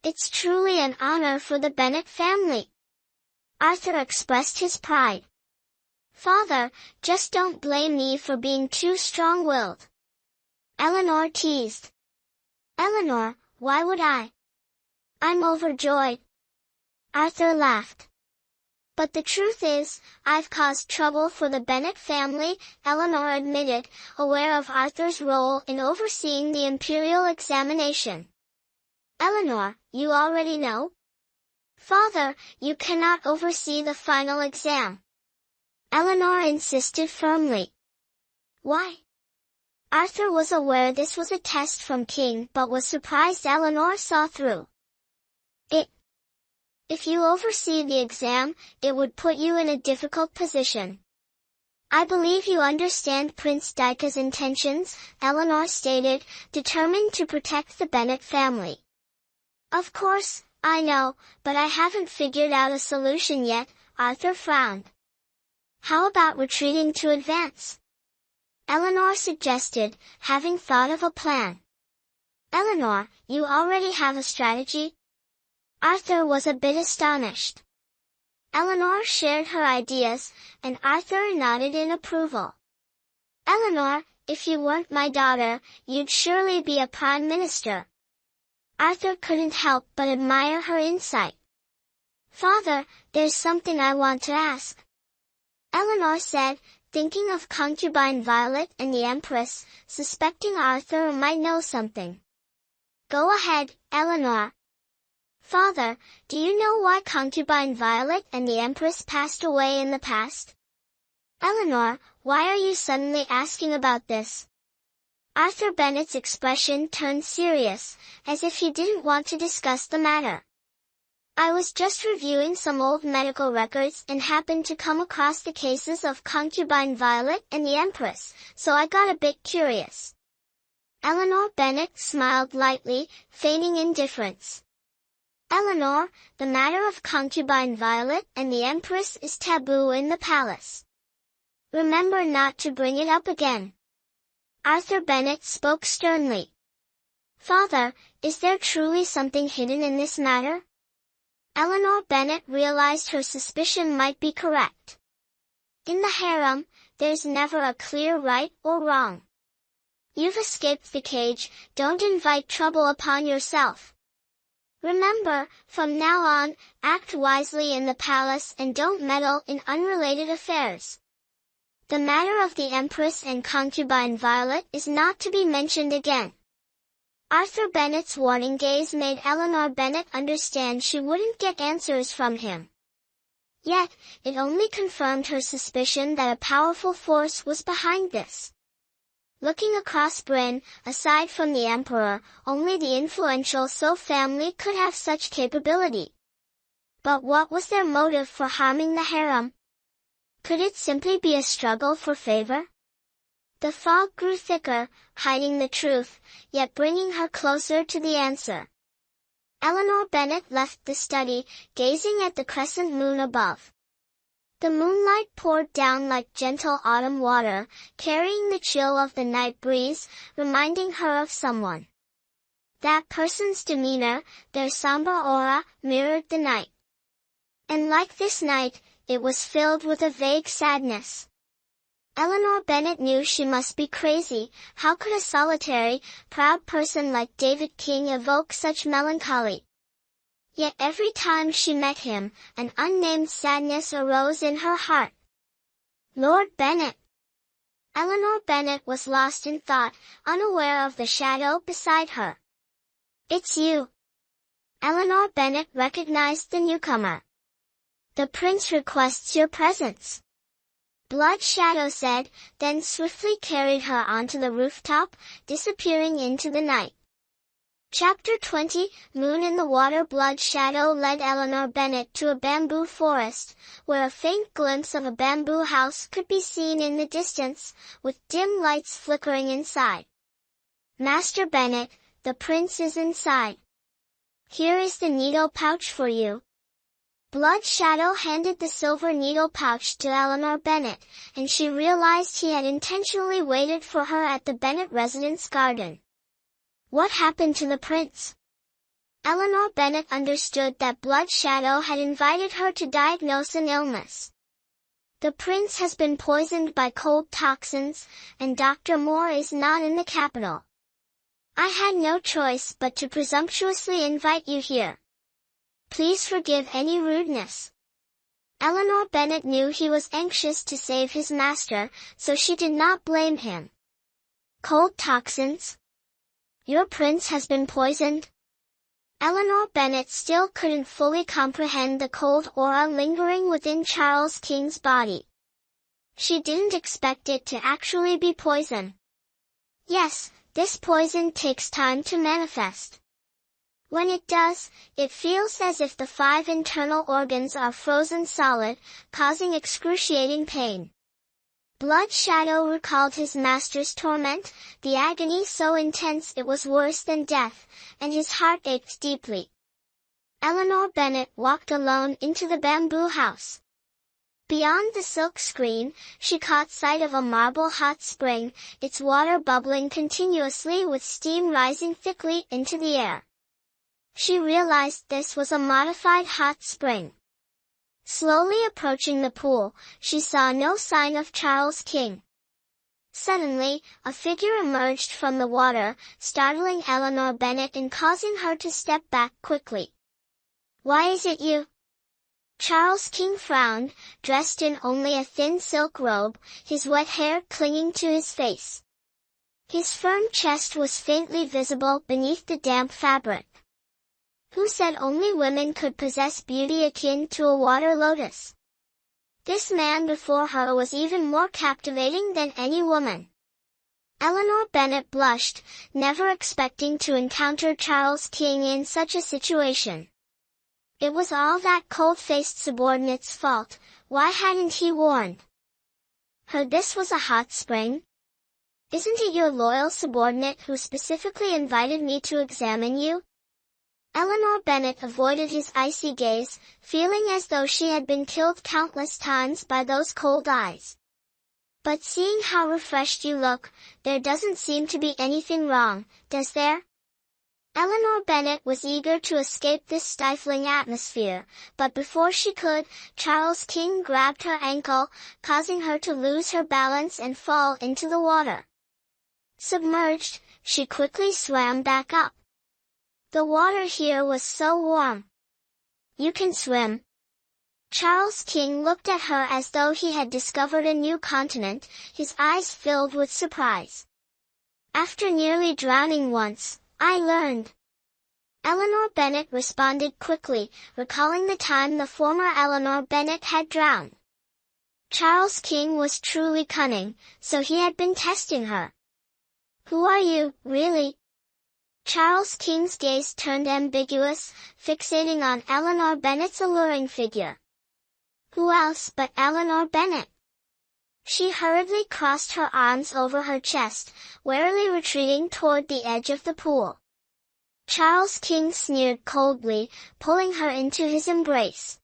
It's truly an honor for the Bennet family. Arthur expressed his pride. Father, just don't blame me for being too strong-willed. Eleanor teased. Eleanor, why would I? I'm overjoyed. Arthur laughed. But the truth is, I've caused trouble for the Bennet family, Eleanor admitted, aware of Arthur's role in overseeing the imperial examination. Eleanor, you already know? Father, you cannot oversee the final exam. Eleanor insisted firmly. Why? Arthur was aware this was a test from King but was surprised Eleanor saw through. If you oversee the exam, it would put you in a difficult position. I believe you understand Prince Dika's intentions, Eleanor stated, determined to protect the Bennet family. Of course, I know, but I haven't figured out a solution yet, Arthur frowned. How about retreating to advance? Eleanor suggested, having thought of a plan. Eleanor, you already have a strategy? Arthur was a bit astonished. Eleanor shared her ideas, and Arthur nodded in approval. Eleanor, if you weren't my daughter, you'd surely be a prime minister. Arthur couldn't help but admire her insight. Father, there's something I want to ask. Eleanor said, thinking of concubine Violet and the Empress, suspecting Arthur might know something. Go ahead, Eleanor. Father, do you know why concubine Violet and the Empress passed away in the past? Eleanor, why are you suddenly asking about this? Arthur Bennet's expression turned serious, as if he didn't want to discuss the matter. I was just reviewing some old medical records and happened to come across the cases of concubine Violet and the Empress, so I got a bit curious. Eleanor Bennet smiled lightly, feigning indifference. Eleanor, the matter of concubine Violet and the Empress is taboo in the palace. Remember not to bring it up again. Arthur Bennet spoke sternly. Father, is there truly something hidden in this matter? Eleanor Bennet realized her suspicion might be correct. In the harem, there's never a clear right or wrong. You've escaped the cage, don't invite trouble upon yourself. Remember, from now on, act wisely in the palace and don't meddle in unrelated affairs. The matter of the Empress and concubine Violet is not to be mentioned again. Arthur Bennet's warning gaze made Eleanor Bennet understand she wouldn't get answers from him. Yet, it only confirmed her suspicion that a powerful force was behind this. Looking across Bryn, aside from the Emperor, only the influential So family could have such capability. But what was their motive for harming the harem? Could it simply be a struggle for favor? The fog grew thicker, hiding the truth, yet bringing her closer to the answer. Eleanor Bennet left the study, gazing at the crescent moon above. The moonlight poured down like gentle autumn water, carrying the chill of the night breeze, reminding her of someone. That person's demeanor, their somber aura, mirrored the night. And like this night, it was filled with a vague sadness. Eleanor Bennet knew she must be crazy. How could a solitary, proud person like David King evoke such melancholy? Yet every time she met him, an unnamed sadness arose in her heart. Lord Bennet. Eleanor Bennet was lost in thought, unaware of the shadow beside her. It's you. Eleanor Bennet recognized the newcomer. The prince requests your presence. Blood Shadow said, then swiftly carried her onto the rooftop, disappearing into the night. Chapter 20, Moon in the Water. Blood Shadow led Eleanor Bennet to a bamboo forest, where a faint glimpse of a bamboo house could be seen in the distance, with dim lights flickering inside. Master Bennet, the prince is inside. Here is the needle pouch for you. Blood Shadow handed the silver needle pouch to Eleanor Bennet, and she realized he had intentionally waited for her at the Bennet residence garden. What happened to the prince? Eleanor Bennet understood that Blood Shadow had invited her to diagnose an illness. The prince has been poisoned by cold toxins, and Dr. Moore is not in the capital. I had no choice but to presumptuously invite you here. Please forgive any rudeness. Eleanor Bennet knew he was anxious to save his master, so she did not blame him. Cold toxins? Your prince has been poisoned? Eleanor Bennet still couldn't fully comprehend the cold aura lingering within Charles King's body. She didn't expect it to actually be poison. Yes, this poison takes time to manifest. When it does, it feels as if the 5 internal organs are frozen solid, causing excruciating pain. Blood Shadow recalled his master's torment, the agony so intense it was worse than death, and his heart ached deeply. Eleanor Bennet walked alone into the bamboo house. Beyond the silk screen, she caught sight of a marble hot spring, its water bubbling continuously with steam rising thickly into the air. She realized this was a modified hot spring. Slowly approaching the pool, she saw no sign of Charles King. Suddenly, a figure emerged from the water, startling Eleanor Bennet and causing her to step back quickly. Why is it you? Charles King frowned, dressed in only a thin silk robe, his wet hair clinging to his face. His firm chest was faintly visible beneath the damp fabric. Who said only women could possess beauty akin to a water lotus? This man before her was even more captivating than any woman. Eleanor Bennet blushed, never expecting to encounter Charles King in such a situation. It was all that cold-faced subordinate's fault. Why hadn't he warned her this was a hot spring? Isn't it your loyal subordinate who specifically invited me to examine you? Eleanor Bennet avoided his icy gaze, feeling as though she had been killed countless times by those cold eyes. But seeing how refreshed you look, there doesn't seem to be anything wrong, does there? Eleanor Bennet was eager to escape this stifling atmosphere, but before she could, Charles King grabbed her ankle, causing her to lose her balance and fall into the water. Submerged, she quickly swam back up. The water here was so warm. You can swim. Charles King looked at her as though he had discovered a new continent, his eyes filled with surprise. After nearly drowning once, I learned. Eleanor Bennet responded quickly, recalling the time the former Eleanor Bennet had drowned. Charles King was truly cunning, so he had been testing her. Who are you, really? Charles King's gaze turned ambiguous, fixating on Eleanor Bennet's alluring figure. Who else but Eleanor Bennet? She hurriedly crossed her arms over her chest, warily retreating toward the edge of the pool. Charles King sneered coldly, pulling her into his embrace.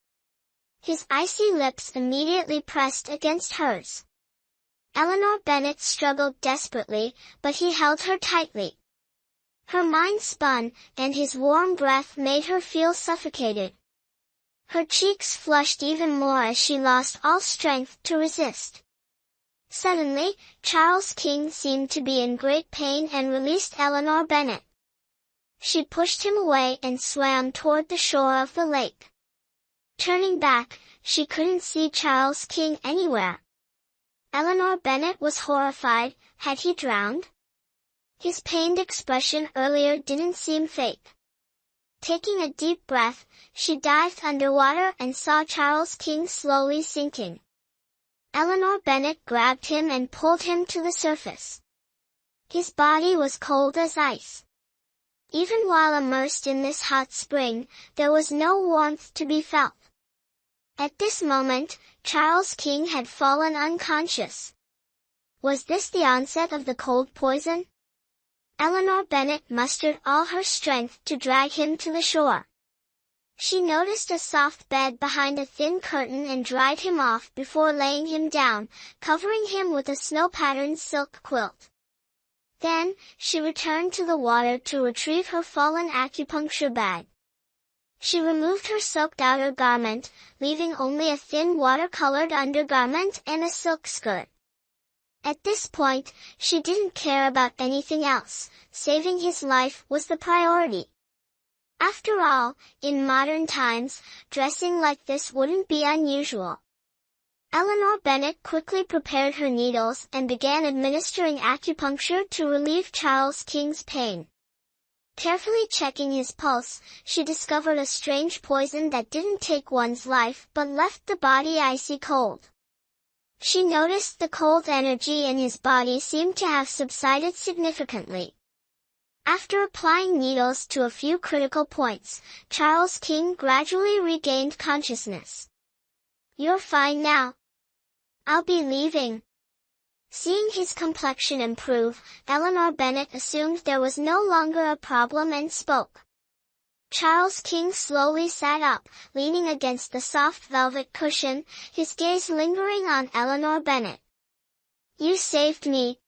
His icy lips immediately pressed against hers. Eleanor Bennet struggled desperately, but he held her tightly. Her mind spun, and his warm breath made her feel suffocated. Her cheeks flushed even more as she lost all strength to resist. Suddenly, Charles King seemed to be in great pain and released Eleanor Bennet. She pushed him away and swam toward the shore of the lake. Turning back, she couldn't see Charles King anywhere. Eleanor Bennet was horrified. Had he drowned? His pained expression earlier didn't seem fake. Taking a deep breath, she dived underwater and saw Charles King slowly sinking. Eleanor Bennet grabbed him and pulled him to the surface. His body was cold as ice. Even while immersed in this hot spring, there was no warmth to be felt. At this moment, Charles King had fallen unconscious. Was this the onset of the cold poison? Eleanor Bennet mustered all her strength to drag him to the shore. She noticed a soft bed behind a thin curtain and dried him off before laying him down, covering him with a snow-patterned silk quilt. Then, she returned to the water to retrieve her fallen acupuncture bag. She removed her soaked outer garment, leaving only a thin watercolored undergarment and a silk skirt. At this point, she didn't care about anything else. Saving his life was the priority. After all, in modern times, dressing like this wouldn't be unusual. Eleanor Bennet quickly prepared her needles and began administering acupuncture to relieve Charles King's pain. Carefully checking his pulse, she discovered a strange poison that didn't take one's life but left the body icy cold. She noticed the cold energy in his body seemed to have subsided significantly. After applying needles to a few critical points, Charles King gradually regained consciousness. "You're fine now. I'll be leaving." Seeing his complexion improve, Eleanor Bennet assumed there was no longer a problem and spoke. Charles King slowly sat up, leaning against the soft velvet cushion, his gaze lingering on Eleanor Bennet. "You saved me."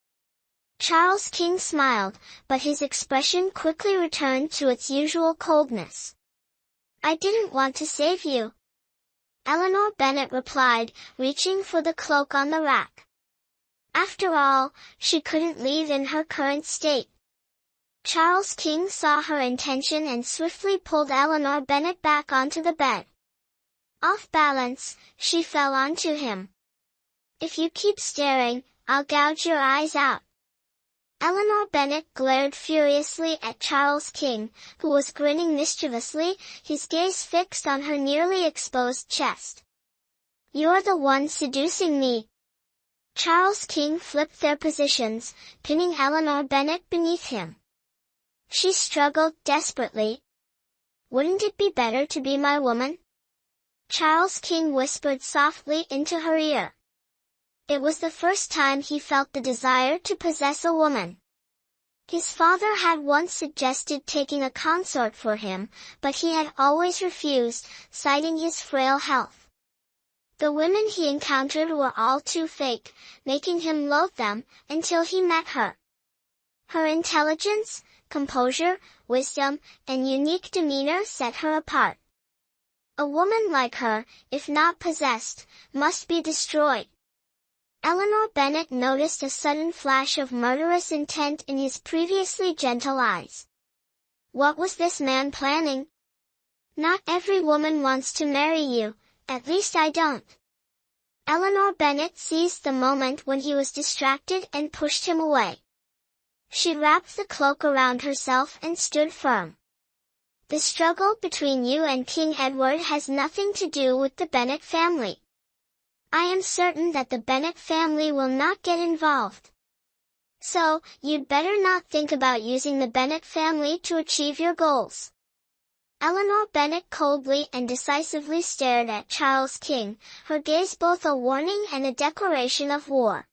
Charles King smiled, but his expression quickly returned to its usual coldness. "I didn't want to save you," Eleanor Bennet replied, reaching for the cloak on the rack. After all, she couldn't leave in her current state. Charles King saw her intention and swiftly pulled Eleanor Bennet back onto the bed. Off balance, she fell onto him. "If you keep staring, I'll gouge your eyes out." Eleanor Bennet glared furiously at Charles King, who was grinning mischievously, his gaze fixed on her nearly exposed chest. "You're the one seducing me." Charles King flipped their positions, pinning Eleanor Bennet beneath him. She struggled desperately. "Wouldn't it be better to be my woman?" Charles King whispered softly into her ear. It was the first time he felt the desire to possess a woman. His father had once suggested taking a consort for him, but he had always refused, citing his frail health. The women he encountered were all too fake, making him loathe them, until he met her. Her intelligence, composure, wisdom, and unique demeanor set her apart. A woman like her, if not possessed, must be destroyed. Eleanor Bennet noticed a sudden flash of murderous intent in his previously gentle eyes. What was this man planning? "Not every woman wants to marry you, at least I don't." Eleanor Bennet seized the moment when he was distracted and pushed him away. She wrapped the cloak around herself and stood firm. "The struggle between you and King Edward has nothing to do with the Bennet family. I am certain that the Bennet family will not get involved. So, you'd better not think about using the Bennet family to achieve your goals." Eleanor Bennet coldly and decisively stared at Charles King, her gaze both a warning and a declaration of war.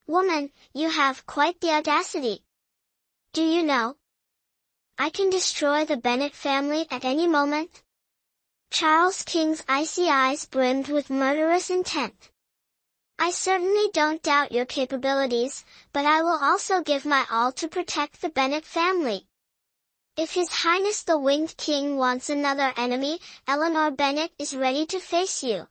"Woman, you have quite the audacity. Do you know? I can destroy the Bennet family at any moment." Charles King's icy eyes brimmed with murderous intent. "I certainly don't doubt your capabilities, but I will also give my all to protect the Bennet family. If His Highness the Winged King wants another enemy, Eleanor Bennet is ready to face you."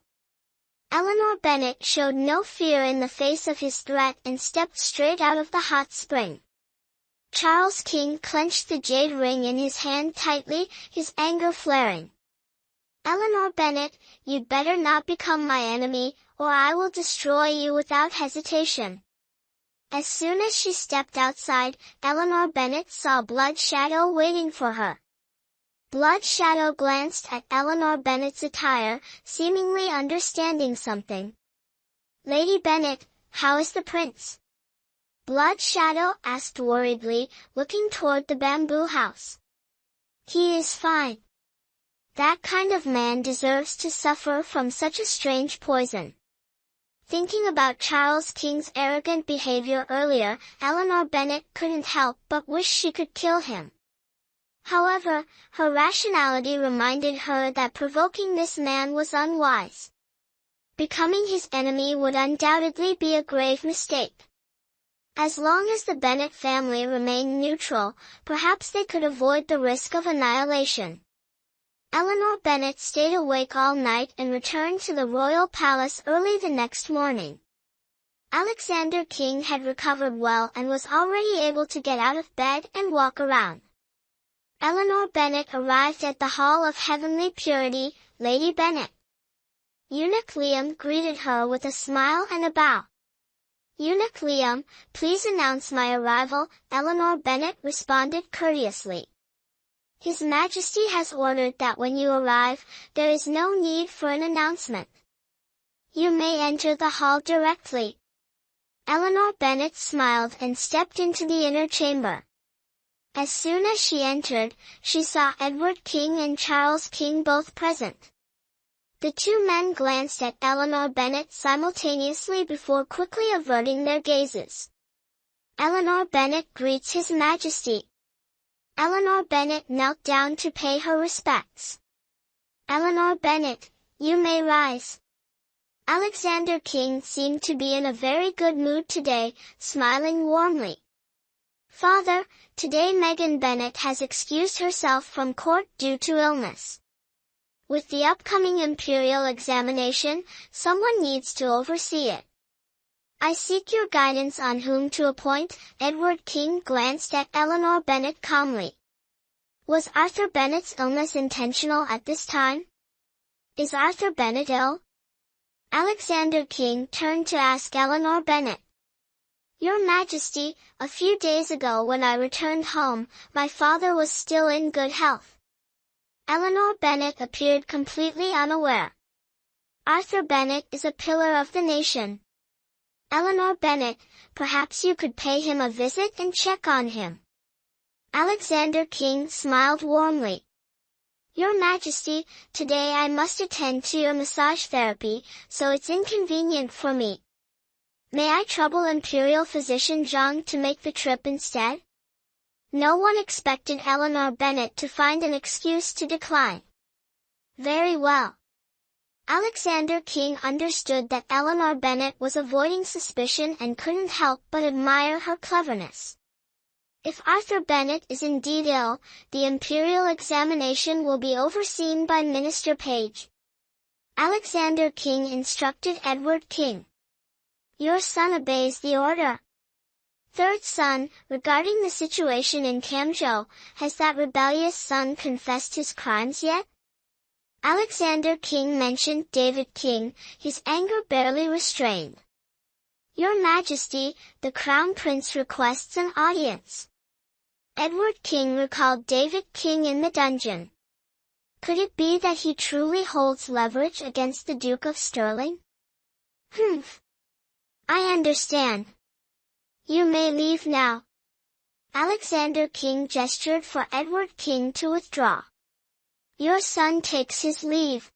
Eleanor Bennet showed no fear in the face of his threat and stepped straight out of the hot spring. Charles King clenched the jade ring in his hand tightly, his anger flaring. "Eleanor Bennet, you'd better not become my enemy, or I will destroy you without hesitation." As soon as she stepped outside, Eleanor Bennet saw Blood Shadow waiting for her. Blood Shadow glanced at Eleanor Bennet's attire, seemingly understanding something. "Lady Bennet, how is the prince?" Blood Shadow asked worriedly, looking toward the bamboo house. "He is fine. That kind of man deserves to suffer from such a strange poison." Thinking about Charles King's arrogant behavior earlier, Eleanor Bennet couldn't help but wish she could kill him. However, her rationality reminded her that provoking this man was unwise. Becoming his enemy would undoubtedly be a grave mistake. As long as the Bennet family remained neutral, perhaps they could avoid the risk of annihilation. Eleanor Bennet stayed awake all night and returned to the royal palace early the next morning. Alexander King had recovered well and was already able to get out of bed and walk around. Eleanor Bennet arrived at the Hall of Heavenly Purity. "Lady Bennet." Eunuch Liam greeted her with a smile and a bow. "Eunuch Liam, please announce my arrival," Eleanor Bennet responded courteously. "His Majesty has ordered that when you arrive, there is no need for an announcement. You may enter the hall directly." Eleanor Bennet smiled and stepped into the inner chamber. As soon as she entered, she saw Edward King and Charles King both present. The two men glanced at Eleanor Bennet simultaneously before quickly averting their gazes. "Eleanor Bennet greets His Majesty." Eleanor Bennet knelt down to pay her respects. "Eleanor Bennet, you may rise." Alexander King seemed to be in a very good mood today, smiling warmly. "Father, today Megan Bennet has excused herself from court due to illness. With the upcoming imperial examination, someone needs to oversee it. I seek your guidance on whom to appoint." Edward King glanced at Eleanor Bennet calmly. "Was Arthur Bennet's illness intentional at this time? Is Arthur Bennet ill?" Alexander King turned to ask Eleanor Bennet. "Your Majesty, a few days ago when I returned home, my father was still in good health." Eleanor Bennet appeared completely unaware. "Arthur Bennet is a pillar of the nation. Eleanor Bennet, perhaps you could pay him a visit and check on him." Alexander King smiled warmly. "Your Majesty, today I must attend to your massage therapy, so it's inconvenient for me. May I trouble Imperial Physician Zhang to make the trip instead?" No one expected Eleanor Bennet to find an excuse to decline. "Very well." Alexander King understood that Eleanor Bennet was avoiding suspicion and couldn't help but admire her cleverness. If Arthur Bennet is indeed ill, the imperial examination will be overseen by Minister Page. Alexander King instructed Edward King. "Your son obeys the order." Third son, regarding the situation in Kamjo, has that rebellious son confessed his crimes yet? Alexander King mentioned David King, his anger barely restrained. "Your Majesty, the Crown Prince requests an audience." Edward King recalled David King in the dungeon. Could it be that he truly holds leverage against the Duke of Stirling? "Humph. I understand. You may leave now." Alexander King gestured for Edward King to withdraw. "Your son takes his leave."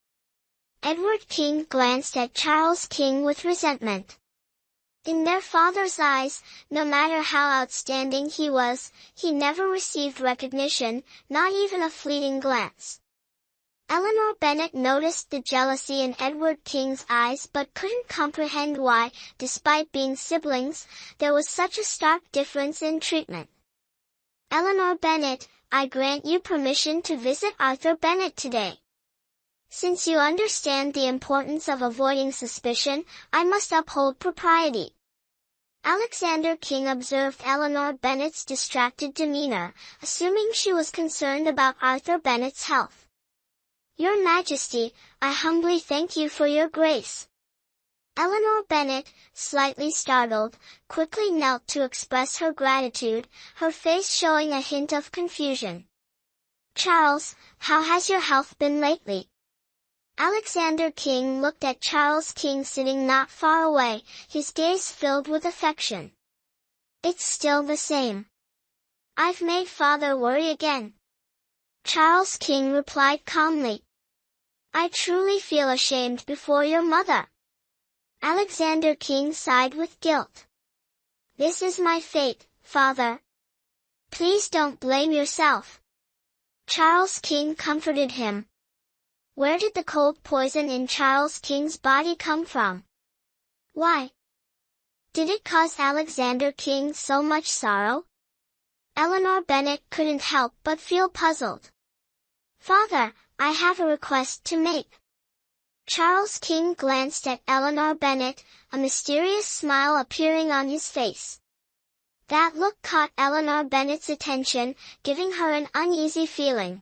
Edward King glanced at Charles King with resentment. In their father's eyes, no matter how outstanding he was, he never received recognition, not even a fleeting glance. Eleanor Bennet noticed the jealousy in Edward King's eyes but couldn't comprehend why, despite being siblings, there was such a stark difference in treatment. "Eleanor Bennet, I grant you permission to visit Arthur Bennet today." Since you understand the importance of avoiding suspicion, I must uphold propriety. Alexander King observed Eleanor Bennet's distracted demeanor, assuming she was concerned about Arthur Bennet's health. Your Majesty, I humbly thank you for your grace. Eleanor Bennet, slightly startled, quickly knelt to express her gratitude, her face showing a hint of confusion. Charles, how has your health been lately? Alexander King looked at Charles King sitting not far away, his gaze filled with affection. It's still the same. I've made father worry again. Charles King replied calmly. I truly feel ashamed before your mother. Alexander King sighed with guilt. This is my fate, father. Please don't blame yourself. Charles King comforted him. Where did the cold poison in Charles King's body come from? Why did it cause Alexander King so much sorrow? Eleanor Bennet couldn't help but feel puzzled. Father, I have a request to make. Charles King glanced at Eleanor Bennet, a mysterious smile appearing on his face. That look caught Eleanor Bennet's attention, giving her an uneasy feeling.